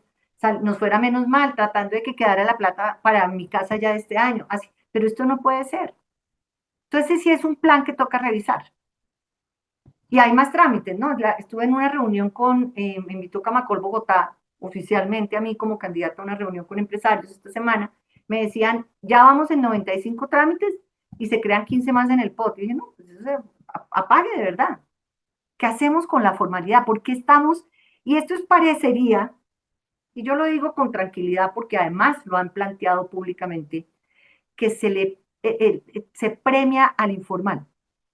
nos fuera menos mal, tratando de que quedara la plata para mi casa ya de este año, así, pero esto no puede ser. Entonces sí es un plan que toca revisar. Y hay más trámites, ¿no? Estuve en una reunión me invitó Camacol Bogotá, oficialmente a mí como candidata a una reunión con empresarios esta semana, me decían, ya vamos en 95 trámites y se crean 15 más en el POT. Y dije, no, pues eso se apague de verdad. ¿Qué hacemos con la formalidad? ¿Por qué estamos? Y esto parecería, y yo lo digo con tranquilidad porque además lo han planteado públicamente, que se premia al informal,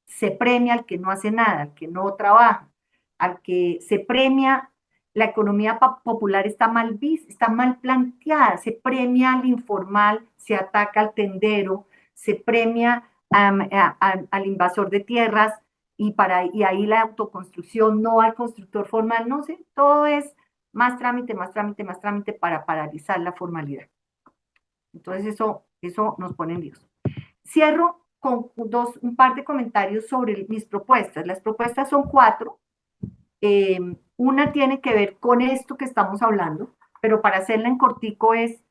se premia al que no hace nada, al que no trabaja, al que se premia, la economía popular está mal vista, está mal planteada, se premia al informal, se ataca al tendero, se premia al invasor de tierras y ahí la autoconstrucción, no al constructor formal, no sé, todo es más trámite, más trámite, más trámite para paralizar la formalidad. Entonces eso nos pone en líos. Cierro con un par de comentarios sobre mis propuestas. Las propuestas son 4. Una tiene que ver con esto que estamos hablando, pero para hacerla en cortico es,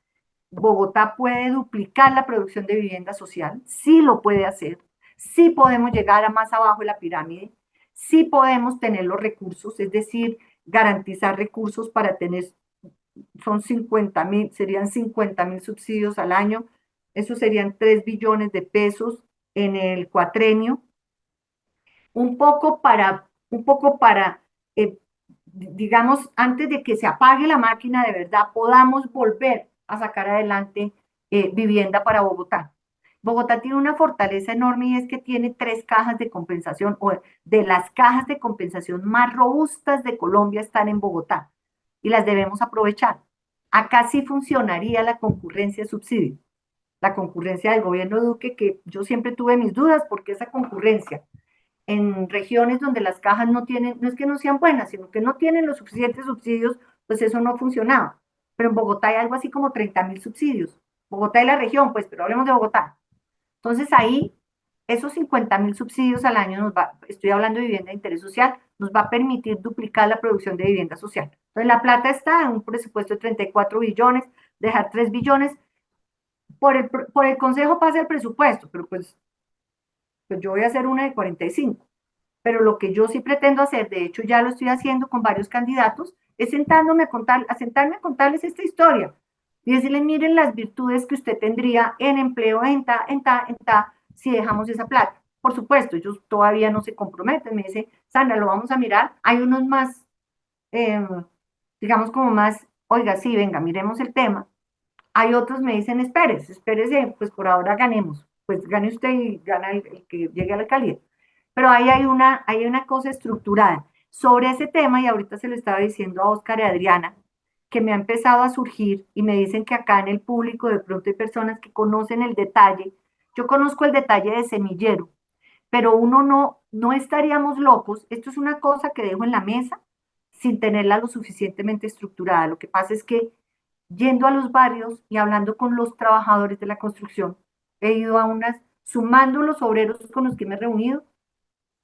Bogotá puede duplicar la producción de vivienda social, sí lo puede hacer, sí podemos llegar a más abajo de la pirámide, sí podemos tener los recursos, es decir, garantizar recursos para tener, serían 50.000 subsidios al año, eso serían 3 billones de pesos en el cuatrenio, un poco para digamos, antes de que se apague la máquina de verdad, podamos volver a sacar adelante vivienda para Bogotá. Bogotá tiene una fortaleza enorme y es que tiene 3 cajas de compensación, o de las cajas de compensación más robustas de Colombia están en Bogotá y las debemos aprovechar. Acá sí funcionaría la concurrencia de subsidio, la concurrencia del gobierno Duque, que yo siempre tuve mis dudas porque esa concurrencia en regiones donde las cajas no tienen, no es que no sean buenas, sino que no tienen los suficientes subsidios, pues eso no funcionaba. Pero en Bogotá hay algo así como 30.000 subsidios. Bogotá y la región, pues, pero hablemos de Bogotá. Entonces ahí, esos 50.000 subsidios al año, estoy hablando de vivienda de interés social, nos va a permitir duplicar la producción de vivienda social. Entonces la plata está en un presupuesto de 34 billones, dejar 3 billones, por el Consejo pasa el presupuesto, pero pues yo voy a hacer una de 45. Pero lo que yo sí pretendo hacer, de hecho ya lo estoy haciendo con varios candidatos, es sentarme a contarles esta historia y decirles, miren las virtudes que usted tendría en empleo, si dejamos esa plata. Por supuesto, ellos todavía no se comprometen, me dice, Sandra, lo vamos a mirar. Hay unos más, eh, digamos como más, oiga, sí, venga, miremos el tema. Hay otros me dicen, espérese, pues por ahora ganemos. Pues gane usted y gana el que llegue a la alcaldía. Pero ahí hay una cosa estructurada sobre ese tema, y ahorita se lo estaba diciendo a Oscar y a Adriana, que me ha empezado a surgir y me dicen que acá en el público de pronto hay personas que conocen el detalle. Yo conozco el detalle de semillero, pero uno no estaríamos locos. Esto es una cosa que dejo en la mesa sin tenerla lo suficientemente estructurada. Lo que pasa es que yendo a los barrios y hablando con los trabajadores de la construcción, he ido a sumando los obreros con los que me he reunido,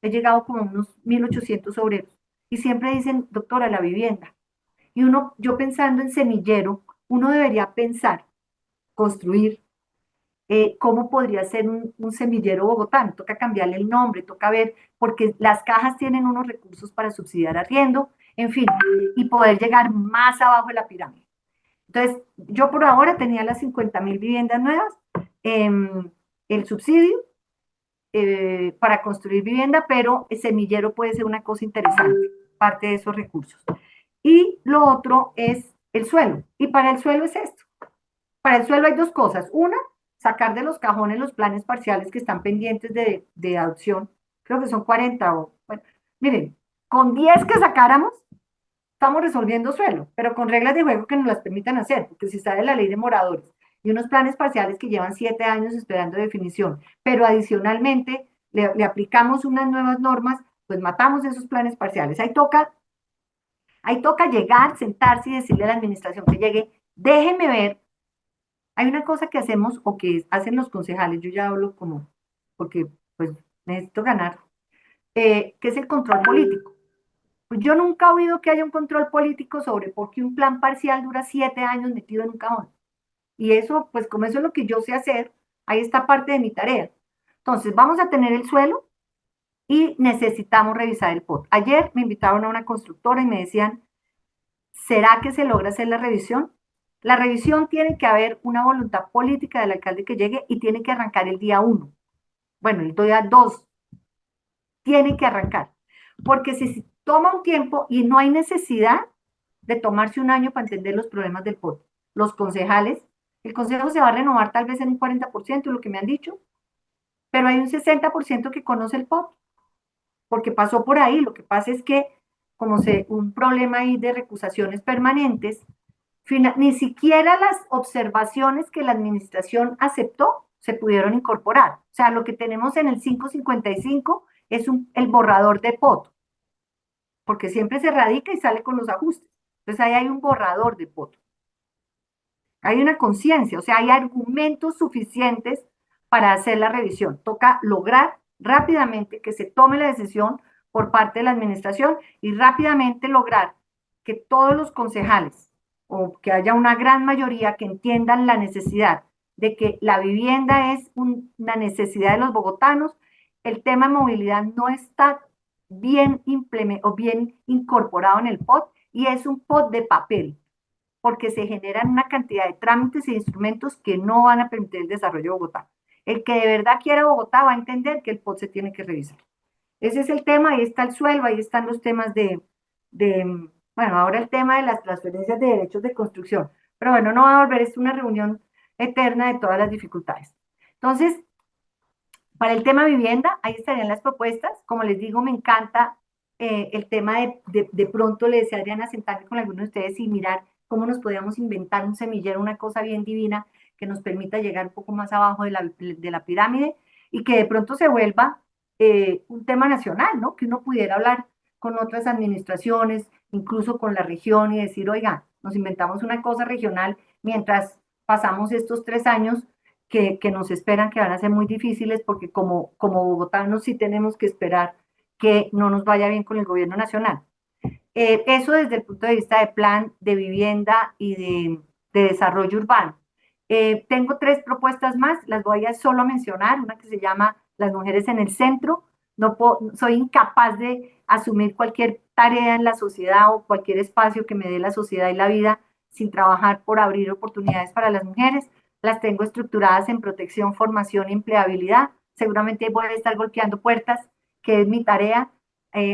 he llegado como a unos 1.800 obreros. Y siempre dicen, doctora, la vivienda. Y yo pensando en semillero, uno debería pensar, construir, cómo podría ser un semillero bogotano. Toca cambiarle el nombre, toca ver, porque las cajas tienen unos recursos para subsidiar arriendo, en fin, y poder llegar más abajo de la pirámide. Entonces, yo por ahora tenía las 50.000 viviendas nuevas, el subsidio para construir vivienda, pero el semillero puede ser una cosa interesante, parte de esos recursos. Y lo otro es el suelo. Y para el suelo es esto. Para el suelo hay dos cosas. Una, sacar de los cajones los planes parciales que están pendientes de adopción. Creo que son 40 o... Bueno, miren, con 10 que sacáramos, estamos resolviendo suelo, pero con reglas de juego que nos las permitan hacer, porque si sale la ley de moradores y unos planes parciales que llevan 7 años esperando definición, pero adicionalmente le aplicamos unas nuevas normas, pues matamos esos planes parciales. Ahí toca llegar, sentarse y decirle a la administración que llegue, déjenme ver. Hay una cosa que hacemos o que hacen los concejales, yo ya hablo como, porque pues necesito ganar, que es el control político. Pues yo nunca he oído que haya un control político sobre por qué un plan parcial dura 7 años metido en un cajón. Y eso, pues como eso es lo que yo sé hacer, ahí está parte de mi tarea. Entonces, vamos a tener el suelo y necesitamos revisar el POT. Ayer me invitaron a una constructora y me decían, ¿será que se logra hacer la revisión? La revisión tiene que haber una voluntad política del alcalde que llegue y tiene que arrancar el día 1. Bueno, el día 2 tiene que arrancar. Porque si toma un tiempo y no hay necesidad de tomarse un año para entender los problemas del POT. Los concejales, el consejo se va a renovar tal vez en un 40%, lo que me han dicho, pero hay un 60% que conoce el POT, porque pasó por ahí. Lo que pasa es que, como un problema ahí de recusaciones permanentes, ni siquiera las observaciones que la administración aceptó se pudieron incorporar. O sea, lo que tenemos en el 555 es el borrador de POT, porque siempre se radica y sale con los ajustes. Entonces ahí hay un borrador de POT. Hay una conciencia, o sea, hay argumentos suficientes para hacer la revisión. Toca lograr rápidamente que se tome la decisión por parte de la administración y rápidamente lograr que todos los concejales o que haya una gran mayoría que entiendan la necesidad de que la vivienda es una necesidad de los bogotanos. El tema de movilidad no está bien implementado o bien incorporado en el POT y es un POT de papel, porque se generan una cantidad de trámites e instrumentos que no van a permitir el desarrollo de Bogotá. El que de verdad quiera Bogotá va a entender que el POT se tiene que revisar. Ese es el tema, ahí está el suelo, ahí están los temas bueno, ahora el tema de las transferencias de derechos de construcción. Pero bueno, no va a volver, es una reunión eterna de todas las dificultades. Entonces, para el tema vivienda, ahí estarían las propuestas. Como les digo, me encanta el tema de pronto, le decía a Adriana, sentarme con algunos de ustedes y mirar cómo nos podíamos inventar un semillero, una cosa bien divina que nos permita llegar un poco más abajo de la pirámide y que de pronto se vuelva un tema nacional, ¿no? Que uno pudiera hablar con otras administraciones, incluso con la región y decir, oiga, nos inventamos una cosa regional mientras pasamos estos 3 años que nos esperan que van a ser muy difíciles porque como bogotanos sí tenemos que esperar que no nos vaya bien con el gobierno nacional. Eso desde el punto de vista de plan de vivienda y de desarrollo urbano. Tengo 3 propuestas más, las voy a solo mencionar, una que se llama Las mujeres en el centro. No soy incapaz de asumir cualquier tarea en la sociedad o cualquier espacio que me dé la sociedad y la vida sin trabajar por abrir oportunidades para las mujeres. Las tengo estructuradas en protección, formación y empleabilidad. Seguramente voy a estar golpeando puertas, que es mi tarea,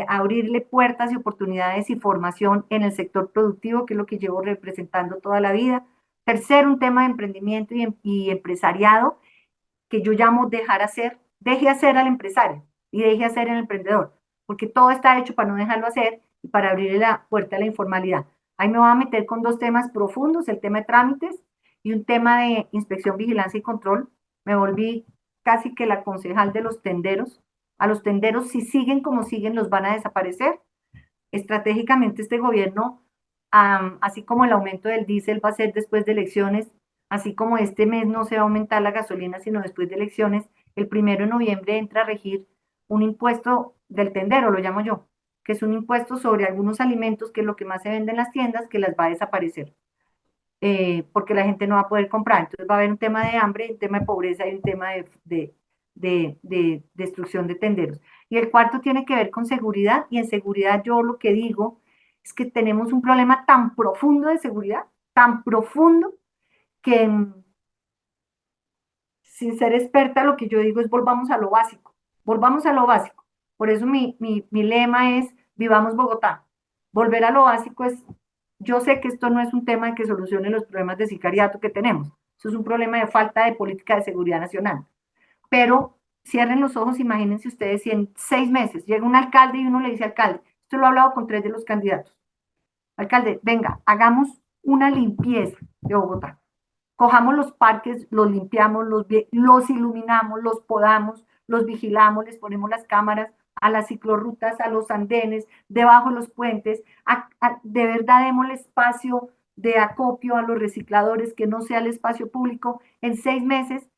abrirle puertas y oportunidades y formación en el sector productivo, que es lo que llevo representando toda la vida. Tercero, un tema de emprendimiento y empresariado, que yo llamo dejar hacer. Deje hacer al empresario y deje hacer al emprendedor, porque todo está hecho para no dejarlo hacer y para abrirle la puerta a la informalidad. Ahí me voy a meter con 2 temas profundos, el tema de trámites y un tema de inspección, vigilancia y control. Me volví casi que la concejal de los tenderos. A los tenderos, si siguen como siguen, los van a desaparecer. Estratégicamente este gobierno, así como el aumento del diésel va a ser después de elecciones, así como este mes no se va a aumentar la gasolina sino después de elecciones, el 1 de noviembre entra a regir un impuesto del tendero, lo llamo yo, que es un impuesto sobre algunos alimentos, que es lo que más se vende en las tiendas, que las va a desaparecer, porque la gente no va a poder comprar. Entonces va a haber un tema de hambre, un tema de pobreza y un tema de destrucción de tenderos. Y el cuarto tiene que ver con seguridad, y en seguridad yo lo que digo es que tenemos un problema tan profundo de seguridad, tan profundo, que sin ser experta lo que yo digo es volvamos a lo básico, volvamos a lo básico. Por eso mi lema es vivamos Bogotá. Volver a lo básico es, yo sé que esto no es un tema que solucione los problemas de sicariato que tenemos, eso es un problema de falta de política de seguridad nacional, pero cierren los ojos, imagínense ustedes si en 6 meses llega un alcalde y uno le dice, alcalde, esto lo he hablado con 3 de los candidatos, alcalde, venga, hagamos una limpieza de Bogotá, cojamos los parques, los limpiamos, los iluminamos, los podamos, los vigilamos, les ponemos las cámaras a las ciclorrutas, a los andenes, debajo de los puentes, de verdad démosle espacio de acopio a los recicladores, que no sea el espacio público. En 6 meses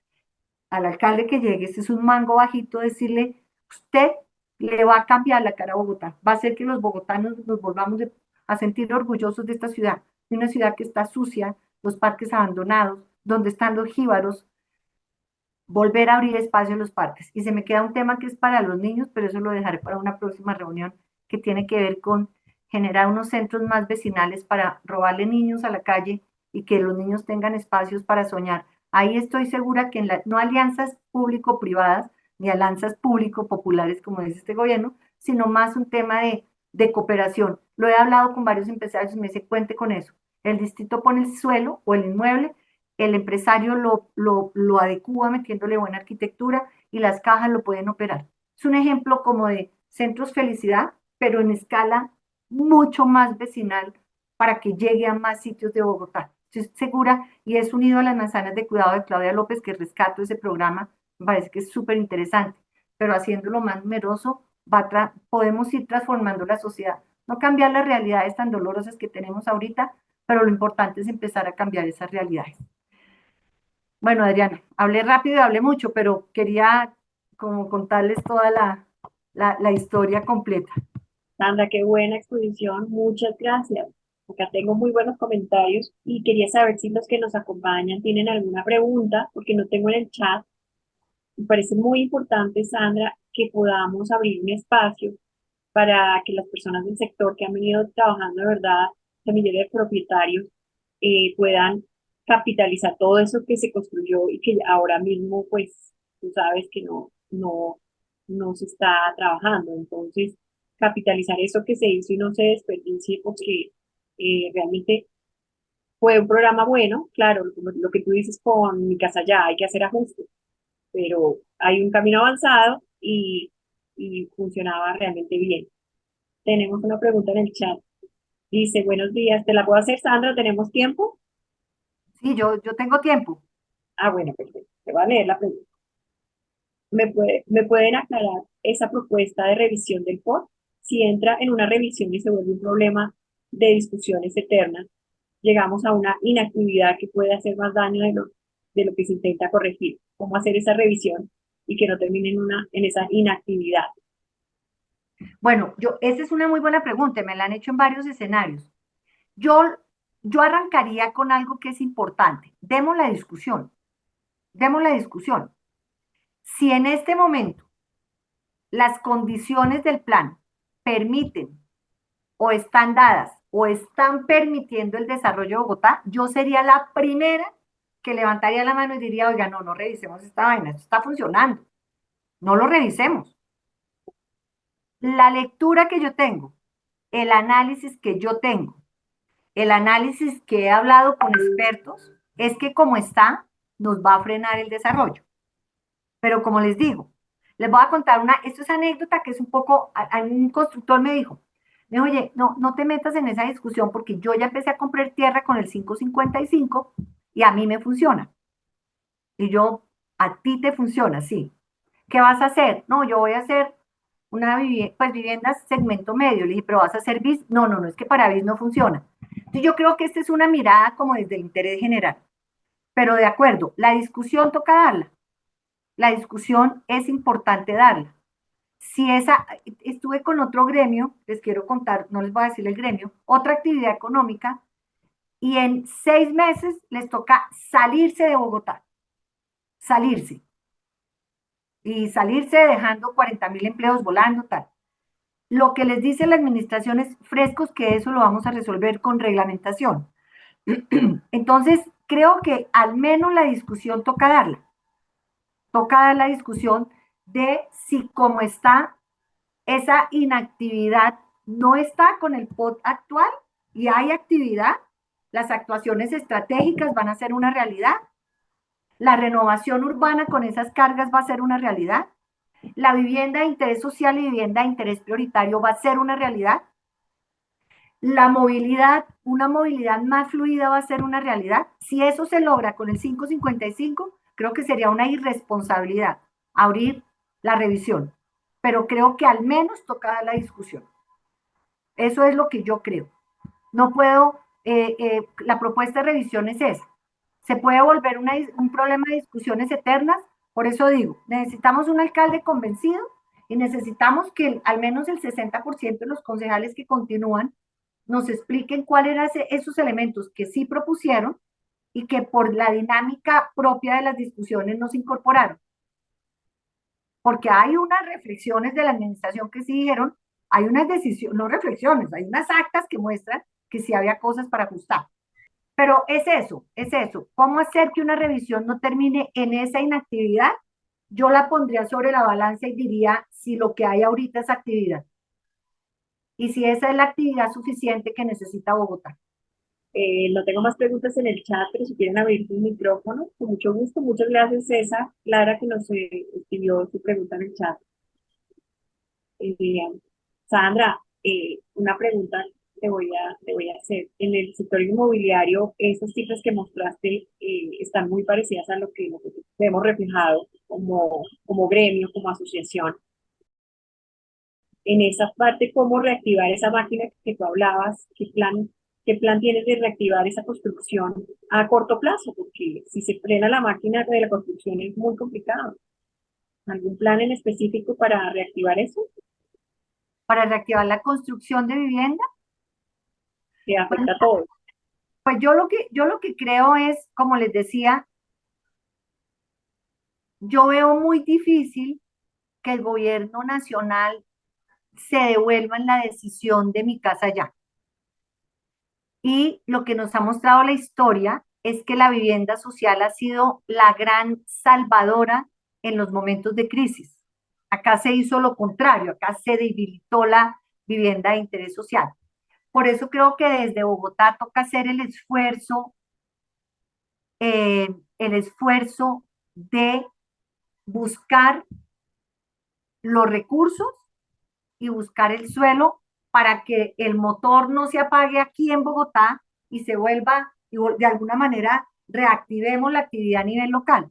al alcalde que llegue, este es un mango bajito, decirle, usted le va a cambiar la cara a Bogotá, va a hacer que los bogotanos nos volvamos a sentir orgullosos de esta ciudad, de una ciudad que está sucia, los parques abandonados, donde están los jíbaros, volver a abrir espacio en los parques. Y se me queda un tema que es para los niños, pero eso lo dejaré para una próxima reunión, que tiene que ver con generar unos centros más vecinales para robarle niños a la calle y que los niños tengan espacios para soñar. Ahí estoy segura que no alianzas público-privadas, ni alianzas público-populares, como dice este gobierno, sino más un tema de cooperación. Lo he hablado con varios empresarios y me dice, cuente con eso. El distrito pone el suelo o el inmueble, el empresario lo adecúa metiéndole buena arquitectura y las cajas lo pueden operar. Es un ejemplo como de centros felicidad, pero en escala mucho más vecinal para que llegue a más sitios de Bogotá. Estoy segura, y es unido a las manzanas de cuidado de Claudia López, que rescato ese programa, me parece que es súper interesante, pero haciéndolo más numeroso, podemos ir transformando la sociedad, no cambiar las realidades tan dolorosas que tenemos ahorita, pero lo importante es empezar a cambiar esas realidades. Bueno, Adriana, hablé rápido y hablé mucho, pero quería como contarles toda la historia completa. Sandra, qué buena exposición, muchas gracias. Acá tengo muy buenos comentarios y quería saber si los que nos acompañan tienen alguna pregunta, porque no tengo en el chat. Me parece muy importante, Sandra, que podamos abrir un espacio para que las personas del sector que han venido trabajando de verdad, semilleros de propietarios, puedan capitalizar todo eso que se construyó y que ahora mismo, pues, tú sabes que no se está trabajando. Entonces, capitalizar eso que se hizo y no se desperdicie, porque realmente fue un programa bueno, claro, lo que tú dices con Mi Casa Ya, hay que hacer ajustes, pero hay un camino avanzado y funcionaba realmente bien. Tenemos una pregunta en el chat. Dice, buenos días, ¿te la puedo hacer, Sandra? ¿Tenemos tiempo? Sí, yo tengo tiempo. Ah, bueno, perfecto. Te voy a leer la pregunta. me pueden aclarar esa propuesta de revisión del POT? Si entra en una revisión y se vuelve un problema de discusiones eternas, llegamos a una inactividad que puede hacer más daño de lo que se intenta corregir. ¿Cómo hacer esa revisión y que no termine en esa inactividad? Bueno, esa es una muy buena pregunta, me la han hecho en varios escenarios. Yo, yo arrancaría con algo que es importante. Demos la discusión. Si en este momento las condiciones del plan permiten o están dadas o están permitiendo el desarrollo de Bogotá, yo sería la primera que levantaría la mano y diría, oiga, no revisemos esta vaina, esto está funcionando, no lo revisemos. La lectura que yo tengo, el análisis que yo tengo, el análisis que he hablado con expertos, es que como está, nos va a frenar el desarrollo. Pero como les digo, les voy a contar esto es anécdota que es un poco, un constructor me dijo, oye, no te metas en esa discusión porque yo ya empecé a comprar tierra con el 555 y a mí me funciona. Y yo, a ti te funciona, sí. ¿Qué vas a hacer? No, yo voy a hacer viviendas segmento medio. Le dije, pero vas a hacer BIS. No, es que para BIS no funciona. Entonces yo creo que esta es una mirada como desde el interés general. Pero de acuerdo, la discusión toca darla. La discusión es importante darla. Si estuve con otro gremio, les quiero contar, no les voy a decir el gremio, otra actividad económica, y en 6 meses les toca salirse de Bogotá, salirse, y salirse dejando 40.000 empleos volando, tal. Lo que les dice la administración es frescos, que eso lo vamos a resolver con reglamentación. Entonces, creo que al menos la discusión toca dar la discusión de si como está esa inactividad no está con el POT actual y hay actividad, las actuaciones estratégicas van a ser una realidad, la renovación urbana con esas cargas va a ser una realidad, la vivienda de interés social y vivienda de interés prioritario va a ser una realidad, la movilidad, una movilidad más fluida va a ser una realidad. Si eso se logra con el 555, creo que sería una irresponsabilidad abrir la revisión, pero creo que al menos toca dar la discusión. Eso es lo que yo creo. No puedo, la propuesta de revisión es esa. Se puede volver un problema de discusiones eternas. Por eso digo, necesitamos un alcalde convencido y necesitamos que al menos el 60% de los concejales que continúan nos expliquen cuáles eran esos elementos que sí propusieron y que por la dinámica propia de las discusiones no se incorporaron. Porque hay unas reflexiones de la administración que sí dijeron, hay unas decisiones, no reflexiones, hay unas actas que muestran que sí había cosas para ajustar. Pero es eso, es eso. ¿Cómo hacer que una revisión no termine en esa inactividad? Yo la pondría sobre la balanza y diría si lo que hay ahorita es actividad. Y si esa es la actividad suficiente que necesita Bogotá. No tengo más preguntas en el chat, pero si quieren abrir su micrófono, con mucho gusto. Muchas gracias, César. Clara, que nos escribió su pregunta en el chat. Eh, Sandra, una pregunta te voy a hacer. En el sector inmobiliario, esas cifras que mostraste están muy parecidas a lo que nosotros vemos reflejado como gremio, como asociación. En esa parte, ¿cómo reactivar esa máquina que tú hablabas? Qué plan tienes de reactivar esa construcción a corto plazo? Porque si se frena la máquina de la construcción es muy complicado. ¿Algún plan en específico para reactivar eso? Para reactivar la construcción de vivienda, Que pues, afecta a todos. pues yo lo que creo es, como les decía, yo veo muy difícil que el gobierno nacional se devuelva en la decisión de mi casa ya. Y lo que nos ha mostrado la historia es que la vivienda social ha sido la gran salvadora en los momentos de crisis. Acá se hizo lo contrario, acá se debilitó la vivienda de interés social. Por eso creo que desde Bogotá toca hacer eh, el esfuerzo de buscar los recursos y buscar el suelo para que el motor no se apague aquí en Bogotá y se vuelva, y de alguna manera reactivemos la actividad a nivel local.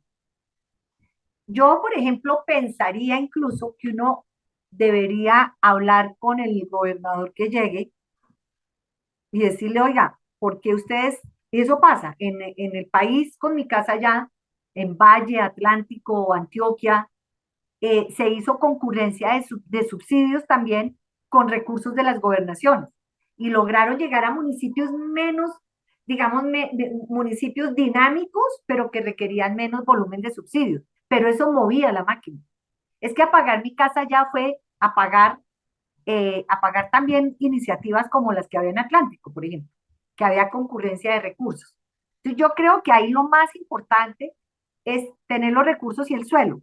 Yo, por ejemplo, pensaría incluso que uno debería hablar con el gobernador que llegue y decirle, oiga, ¿por qué ustedes, y eso pasa en el país con mi casa allá, en Valle, Atlántico, Antioquia, se hizo concurrencia de subsidios también con recursos de las gobernaciones y lograron llegar a municipios menos, digamos, municipios dinámicos, pero que requerían menos volumen de subsidios. Pero eso movía la máquina. Es que apagar mi casa ya fue apagar también iniciativas como las que había en Atlántico, por ejemplo, que había concurrencia de recursos. Entonces yo creo que ahí lo más importante es tener los recursos y el suelo.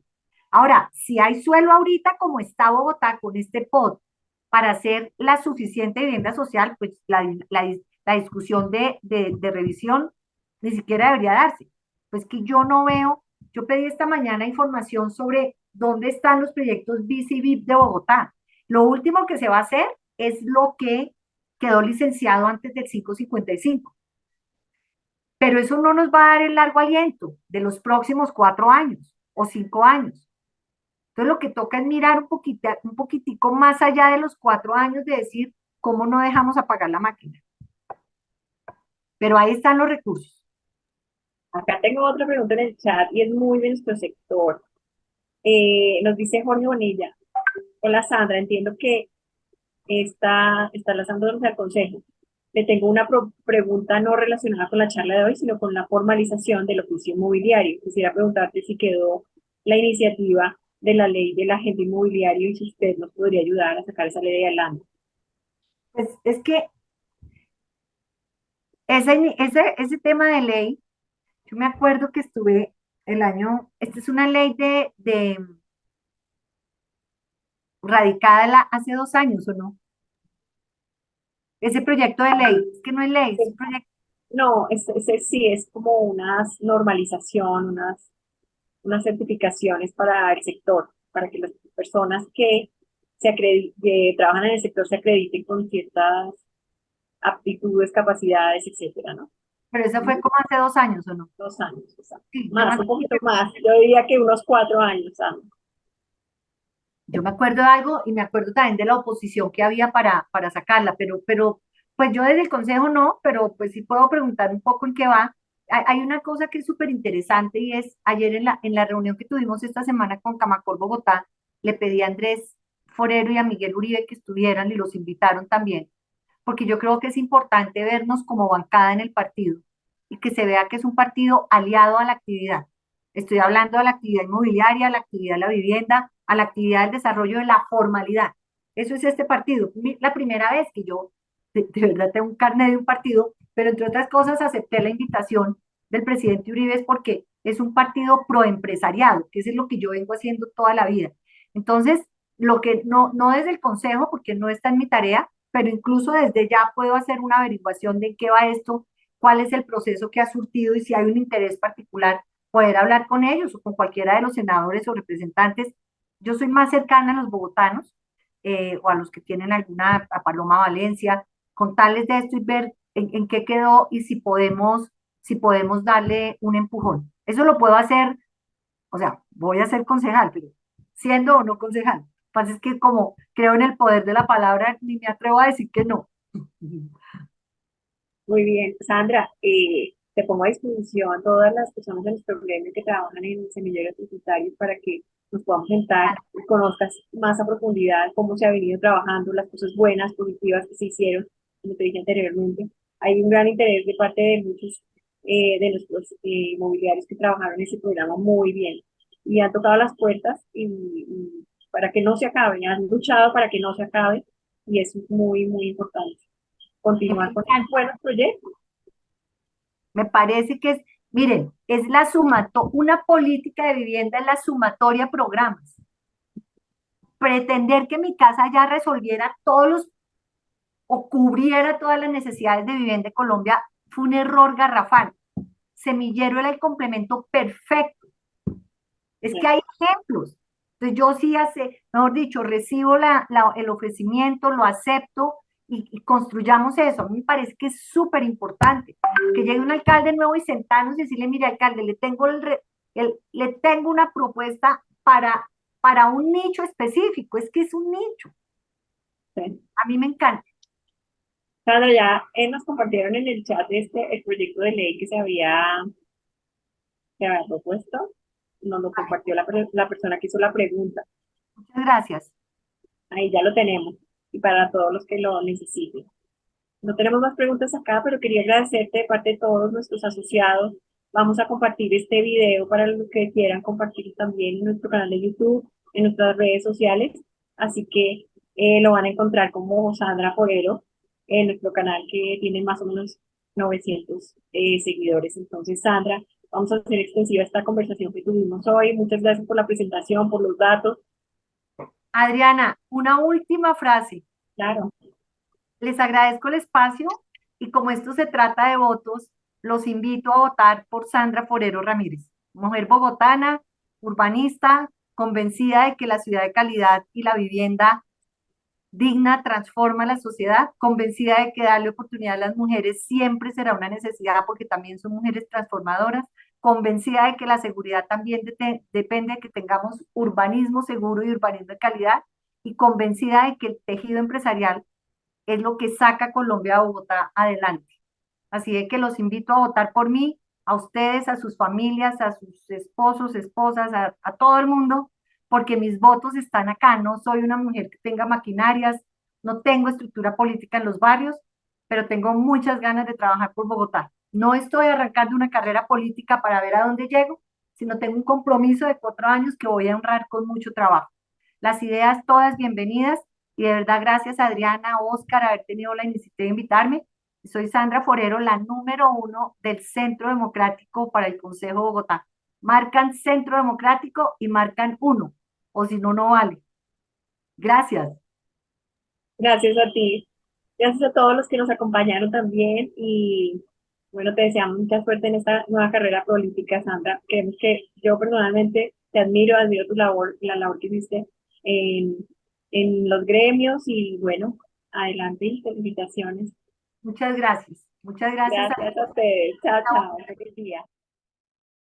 Ahora, si hay suelo ahorita como está Bogotá con este POT para hacer la suficiente vivienda social, pues la discusión de revisión ni siquiera debería darse. Pues que yo no veo, yo pedí esta mañana información sobre dónde están los proyectos BICI VIP de Bogotá. Lo último que se va a hacer es lo que quedó licenciado antes del 555. Pero eso no nos va a dar el largo aliento de los próximos 4 años o 5 años. Entonces lo que toca es mirar un poquitico más allá de los 4 años de decir cómo no dejamos apagar la máquina. Pero ahí están los recursos. Acá tengo otra pregunta en el chat y es muy de nuestro sector. Nos dice Jorge Bonilla. Hola Sandra, entiendo que está lanzándonos al consejo. Le tengo una pregunta no relacionada con la charla de hoy, sino con la formalización del oficio inmobiliario. Quisiera preguntarte si quedó la iniciativa de la ley del agente inmobiliario y si usted nos podría ayudar a sacar esa ley adelante. Pues es que ese tema de ley, yo me acuerdo que estuve esta es una ley radicada hace 2 años, ¿o no? Ese proyecto de ley, es que no es ley, es un proyecto. No, sí es como una normalización, unas certificaciones para el sector, para que las personas que trabajan en el sector se acrediten con ciertas aptitudes, capacidades, etcétera, ¿no? Pero eso fue como hace 2 años, ¿o no? 2 años, o sea, Sí, más, un poquito más. Yo diría que unos 4 años, ¿sabes? yo me acuerdo de algo y me acuerdo también de la oposición que había para sacarla, pero pues yo desde el consejo no, pero pues sí puedo preguntar un poco en qué va. Hay una cosa que es súper interesante y es ayer en la reunión que tuvimos esta semana con Camacol Bogotá, le pedí a Andrés Forero y a Miguel Uribe que estuvieran y los invitaron también, porque yo creo que es importante vernos como bancada en el partido y que se vea que es un partido aliado a la actividad. Estoy hablando de la actividad inmobiliaria, a la actividad de la vivienda, a la actividad del desarrollo de la formalidad. Eso es este partido. La primera vez que yo de verdad tengo un carnet de un partido, pero entre otras cosas acepté la invitación del presidente Uribe porque es un partido proempresariado, que eso es lo que yo vengo haciendo toda la vida. Entonces, lo que no desde el consejo, porque no está en mi tarea, pero incluso desde ya puedo hacer una averiguación de qué va esto, cuál es el proceso que ha surtido y si hay un interés particular, poder hablar con ellos o con cualquiera de los senadores o representantes. Yo soy más cercana a los bogotanos o a los que tienen alguna, a Paloma Valencia, contarles de esto y ver en qué quedó y si podemos darle un empujón. Eso lo puedo hacer, o sea, voy a ser concejal, pero siendo o no concejal. Lo que pasa es que como creo en el poder de la palabra, ni me atrevo a decir que no. Muy bien, Sandra, te pongo a disposición todas las personas de nuestro gremio que trabajan en semilleros tributarios para que nos podamos sentar y conozcas más a profundidad cómo se ha venido trabajando, las cosas buenas, positivas que se hicieron, como te dije anteriormente. Hay un gran interés de parte de muchos de nuestros inmobiliarios que trabajaron en ese programa muy bien y han tocado las puertas y para que no se acabe, han luchado para que no se acabe y eso es muy, muy importante continuar con estos buenos proyectos. Me parece que miren, una política de vivienda es la sumatoria de programas. Pretender que mi casa ya resolviera o cubriera todas las necesidades de vivienda de Colombia fue un error garrafal. Semillero era el complemento perfecto. Es que hay ejemplos. Entonces yo sí mejor dicho, recibo el ofrecimiento, lo acepto y construyamos eso. A mí me parece que es súper importante que llegue un alcalde nuevo y sentarnos y decirle, mire alcalde, le tengo Le tengo una propuesta para un nicho específico, es que es un nicho. Sí. A mí me encanta. Sandra, ya nos compartieron en el chat el proyecto de ley que se había propuesto. Nos lo compartió la persona que hizo la pregunta. Muchas gracias. Ahí ya lo tenemos. Y para todos los que lo necesiten. No tenemos más preguntas acá, pero quería agradecerte de parte de todos nuestros asociados. Vamos a compartir este video para los que quieran compartir también en nuestro canal de YouTube, en nuestras redes sociales. Así que lo van a encontrar como Sandra Forero en nuestro canal que tiene más o menos 900 seguidores. Entonces, Sandra, vamos a hacer extensiva esta conversación que tuvimos hoy. Muchas gracias por la presentación, por los datos. Adriana, una última frase. Claro. Les agradezco el espacio y como esto se trata de votos, los invito a votar por Sandra Forero Ramírez, mujer bogotana, urbanista, convencida de que la ciudad de calidad y la vivienda digna transforma la sociedad, convencida de que darle oportunidad a las mujeres siempre será una necesidad porque también son mujeres transformadoras, convencida de que la seguridad también depende de que tengamos urbanismo seguro y urbanismo de calidad, y convencida de que el tejido empresarial es lo que saca a Colombia a Bogotá adelante. Así de que los invito a votar por mí, a ustedes, a sus familias, a sus esposos, esposas, a todo el mundo, porque mis votos están acá. No soy una mujer que tenga maquinarias, no tengo estructura política en los barrios, pero tengo muchas ganas de trabajar por Bogotá. No estoy arrancando una carrera política para ver a dónde llego, sino tengo un compromiso de 4 años que voy a honrar con mucho trabajo. Las ideas todas bienvenidas y de verdad gracias a Adriana, Oscar, haber tenido la iniciativa de invitarme. Soy Sandra Forero, la número 1 del Centro Democrático para el Consejo de Bogotá. Marcan Centro Democrático y marcan 1, o si no, no vale. Gracias. Gracias a ti. Gracias a todos los que nos acompañaron también y bueno, te deseamos mucha suerte en esta nueva carrera política, Sandra. Creemos que yo personalmente te admiro tu labor, la labor que hiciste en, en los gremios y bueno, adelante y felicitaciones. Muchas gracias. Muchas gracias a Gracias a ustedes. Chao, todos. chao. Feliz día.